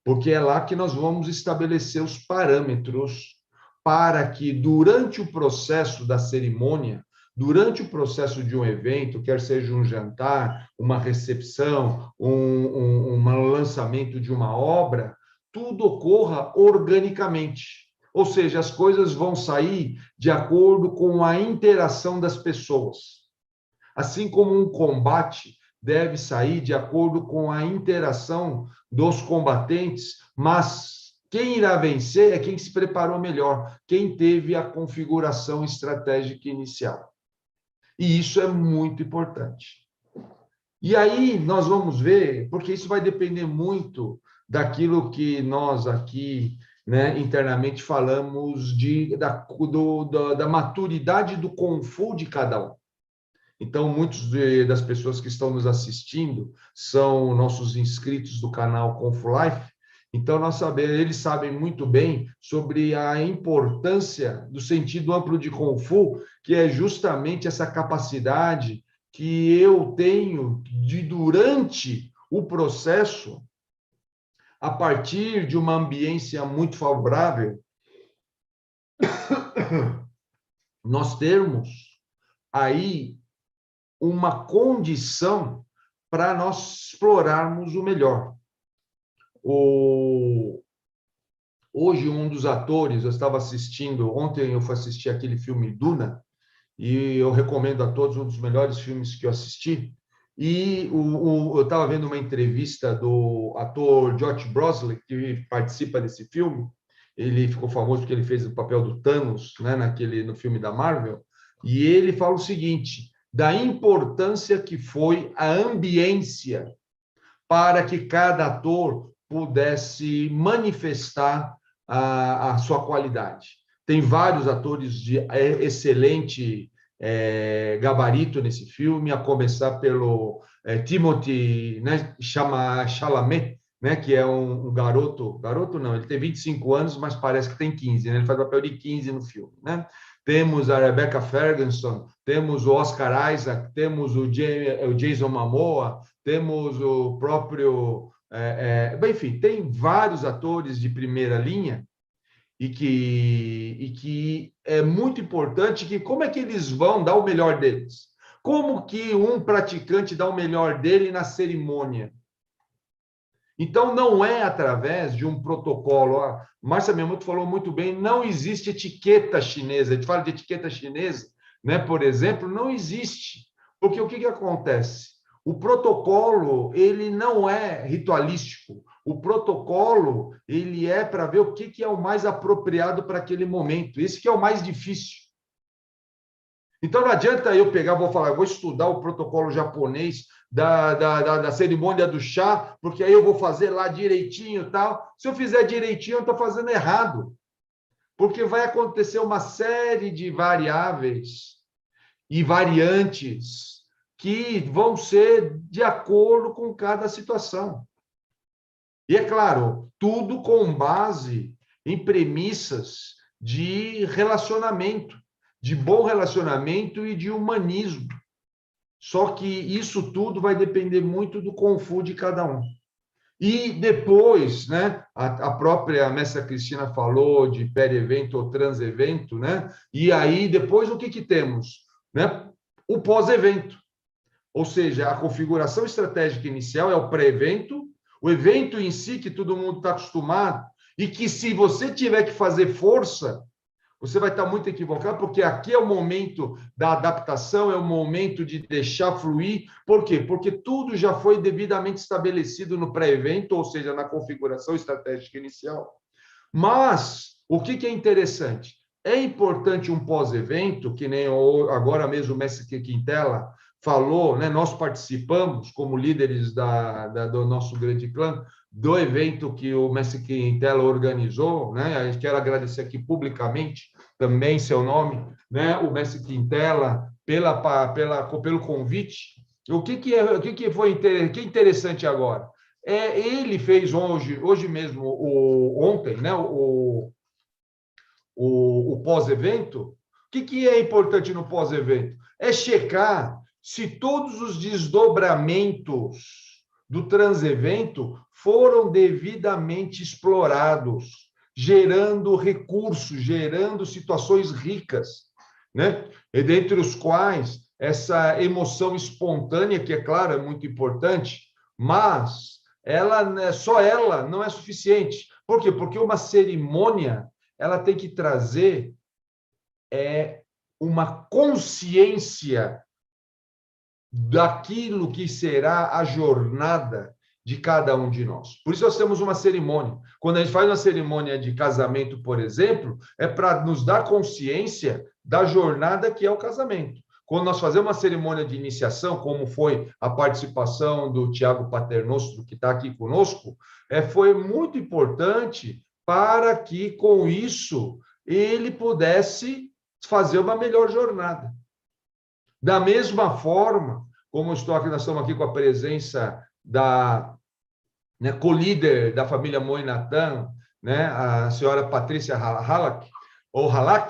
porque é lá que nós vamos estabelecer os parâmetros para que, durante o processo da cerimônia, durante o processo de um evento, quer seja um jantar, uma recepção, um lançamento de uma obra, tudo ocorra organicamente. Ou seja, as coisas vão sair de acordo com a interação das pessoas. Assim como um combate deve sair de acordo com a interação dos combatentes, mas quem irá vencer é quem se preparou melhor, quem teve a configuração estratégica inicial. E isso é muito importante. E aí nós vamos ver, porque isso vai depender muito daquilo que nós aqui, né, internamente falamos da maturidade do Kung Fu de cada um. Então, muitas das pessoas que estão nos assistindo são nossos inscritos do canal Kung Fu Life. Então, eles sabem muito bem sobre a importância do sentido amplo de Kung Fu, que é justamente essa capacidade que eu tenho de, durante o processo, a partir de uma ambiência muito favorável, nós termos aí uma condição para nós explorarmos o melhor. Hoje, um dos atores, eu estava assistindo, ontem eu fui assistir aquele filme Duna, e eu recomendo a todos, um dos melhores filmes que eu assisti. E eu estava vendo uma entrevista do ator Josh Brolin, que participa desse filme. Ele ficou famoso porque ele fez o papel do Thanos, né, no filme da Marvel, e ele fala o seguinte, da importância que foi a ambiência para que cada ator pudesse manifestar a sua qualidade. Tem vários atores de excelente gabarito nesse filme, a começar pelo Timothée, né, Chalamet, né, que é um garoto não, ele tem 25 anos, mas parece que tem 15, né, ele faz papel de 15 no filme, né? Temos a Rebecca Ferguson, temos o Oscar Isaac, temos o Jason Momoa, temos o próprio... enfim, tem vários atores de primeira linha e que é muito importante que como é que eles vão dar o melhor deles? Como que um praticante dá o melhor dele na cerimônia? Então, não é através de um protocolo. A Márcia Miyamoto falou muito bem, não existe etiqueta chinesa. A gente fala de etiqueta chinesa, né? Por exemplo, não existe. Porque o que acontece? O protocolo, ele não é ritualístico. O protocolo, ele é para ver o que é o mais apropriado para aquele momento. Esse que é o mais difícil. Então, não adianta eu pegar, vou estudar o protocolo japonês da cerimônia do chá, porque aí eu vou fazer lá direitinho e tal. Se eu fizer direitinho, eu estou fazendo errado. Porque vai acontecer uma série de variáveis e variantes que vão ser de acordo com cada situação. E, é claro, tudo com base em premissas de relacionamento, de bom relacionamento e de humanismo. Só que isso tudo vai depender muito do Kung-Fu de cada um. E depois, né, a própria mestra Cristina falou de per-evento ou trans-evento, né? E aí, depois, o que temos? Né? O pós-evento. Ou seja, a configuração estratégica inicial é o pré-evento, o evento em si, que todo mundo está acostumado, e que se você tiver que fazer força, você vai estar muito equivocado, porque aqui é o momento da adaptação, é o momento de deixar fluir. Por quê? Porque tudo já foi devidamente estabelecido no pré-evento, ou seja, na configuração estratégica inicial. Mas, o que é interessante? É importante um pós-evento, que nem agora mesmo o mestre Quintela falou, né? Nós participamos como líderes do nosso grande clã, do evento que o mestre Quintela organizou, né? Quero agradecer aqui publicamente também seu nome, né? O mestre Quintela pelo convite. O que foi interessante agora? Ele fez hoje mesmo, ontem, né? O pós-evento. O que é importante no pós-evento? É checar se todos os desdobramentos do transevento foram devidamente explorados, gerando recursos, gerando situações ricas, né? E dentre os quais essa emoção espontânea, que é claro, é muito importante, mas só ela não é suficiente. Por quê? Porque uma cerimônia ela tem que trazer uma consciência daquilo que será a jornada de cada um de nós. Por isso nós temos uma cerimônia. Quando a gente faz uma cerimônia de casamento, por exemplo, é para nos dar consciência da jornada que é o casamento. Quando nós fazemos uma cerimônia de iniciação, como foi a participação do Tiago Paternostro, que está aqui conosco, foi muito importante para que, com isso, ele pudesse fazer uma melhor jornada. Da mesma forma, como nós estamos aqui com a presença da co-líder da família Moinatan, né, a senhora Patrícia Halak,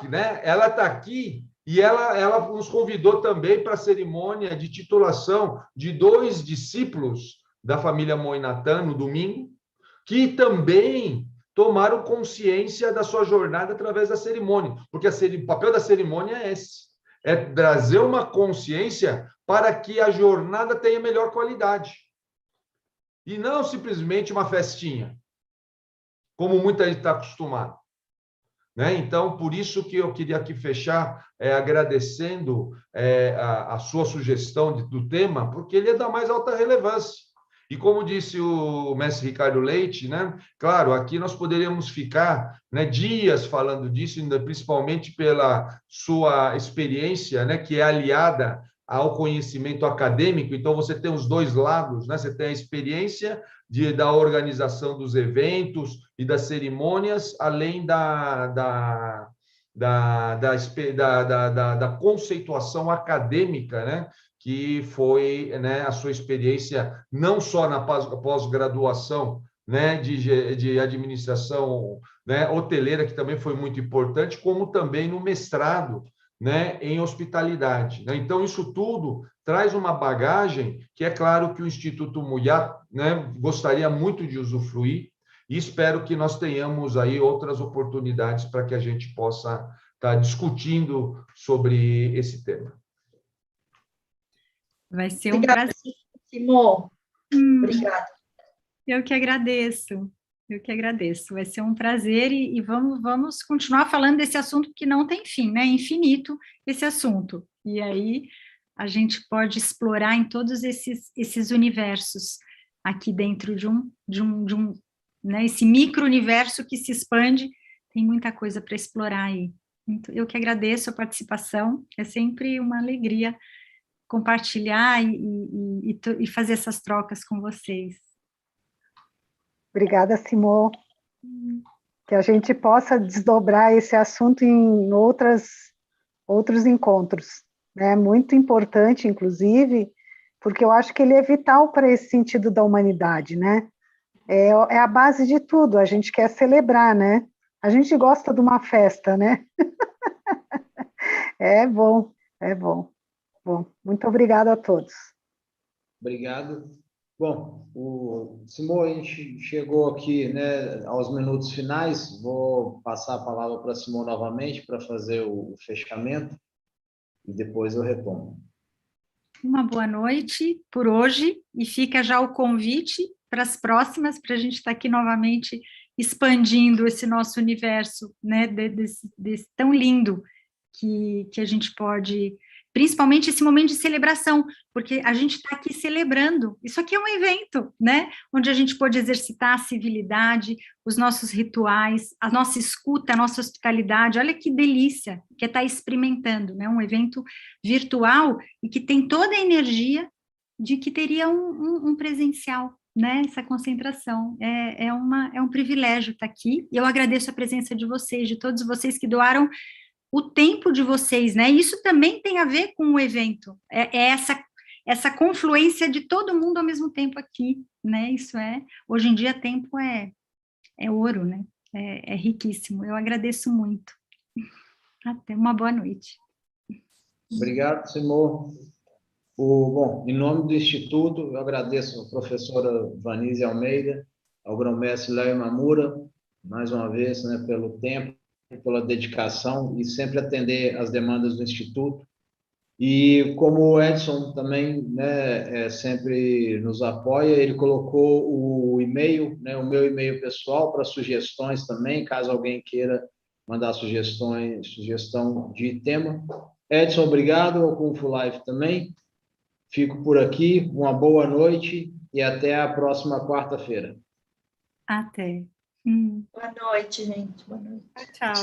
né, ela está aqui e ela nos convidou também para a cerimônia de titulação de 2 discípulos da família Moinatan no domingo, que também tomaram consciência da sua jornada através da cerimônia, porque o papel da cerimônia é esse. É trazer uma consciência para que a jornada tenha melhor qualidade. E não simplesmente uma festinha, como muita gente está acostumada. né? Então, por isso que eu queria aqui fechar agradecendo a sua sugestão do tema, porque ele é da mais alta relevância. E como disse o mestre Ricardo Leite, né? Claro, aqui nós poderíamos ficar, né, dias falando disso, principalmente pela sua experiência, né, que é aliada ao conhecimento acadêmico. Então, você tem os dois lados, né? Você tem a experiência da organização dos eventos e das cerimônias, além da conceituação acadêmica, né? Que foi, né, a sua experiência não só na pós-graduação, né, de administração, né, hoteleira, que também foi muito importante, como também no mestrado, né, em hospitalidade, né? Então, isso tudo traz uma bagagem que é claro que o Instituto Muyat, né, gostaria muito de usufruir, e espero que nós tenhamos aí outras oportunidades para que a gente possa estar discutindo sobre esse tema.
Vai ser um
Obrigada,
prazer.
Simô. Obrigada.
Eu que agradeço. Eu que agradeço. Vai ser um prazer e vamos continuar falando desse assunto que não tem fim, né? É infinito esse assunto. E aí a gente pode explorar em todos esses universos aqui dentro de um, né? Esse micro-universo que se expande, tem muita coisa para explorar aí. Eu que agradeço a participação, é sempre uma alegria compartilhar e fazer essas trocas com vocês.
Obrigada, Simô. Que a gente possa desdobrar esse assunto em outros encontros, né? Muito importante, inclusive, porque eu acho que ele é vital para esse sentido da humanidade, né? É a base de tudo, a gente quer celebrar, né? A gente gosta de uma festa, né? É bom, é bom. Bom, muito obrigada a todos.
Obrigado. Bom, Simô, a gente chegou aqui, né, aos minutos finais. Vou passar a palavra para Simô novamente para fazer o fechamento e depois eu retomo.
Uma boa noite por hoje e fica já o convite para as próximas, para a gente estar aqui novamente expandindo esse nosso universo, né, desse tão lindo que a gente pode, principalmente esse momento de celebração, porque a gente está aqui celebrando, isso aqui é um evento, né, onde a gente pode exercitar a civilidade, os nossos rituais, a nossa escuta, a nossa hospitalidade, olha que delícia que é estar experimentando, né, um evento virtual e que tem toda a energia de que teria um presencial, né, essa concentração, é um privilégio estar aqui, e eu agradeço a presença de vocês, de todos vocês que doaram o tempo de vocês, né, isso também tem a ver com o evento, essa confluência de todo mundo ao mesmo tempo aqui, né, hoje em dia tempo é ouro, né, é riquíssimo, eu agradeço muito, até uma boa noite.
Obrigado, Simô. Bom, em nome do Instituto, eu agradeço a professora Vanise Almeida, ao grão-mestre Léo Mamura, mais uma vez, né, pelo tempo, pela dedicação e sempre atender às demandas do Instituto. E como o Edson também, né, sempre nos apoia, ele colocou o e-mail, né, o meu e-mail pessoal para sugestões também, caso alguém queira mandar sugestão de tema. Edson, obrigado, ao Kung Fu Live também. Fico por aqui, uma boa noite e até a próxima quarta-feira.
Até.
Boa noite, gente. Boa noite.
Tchau.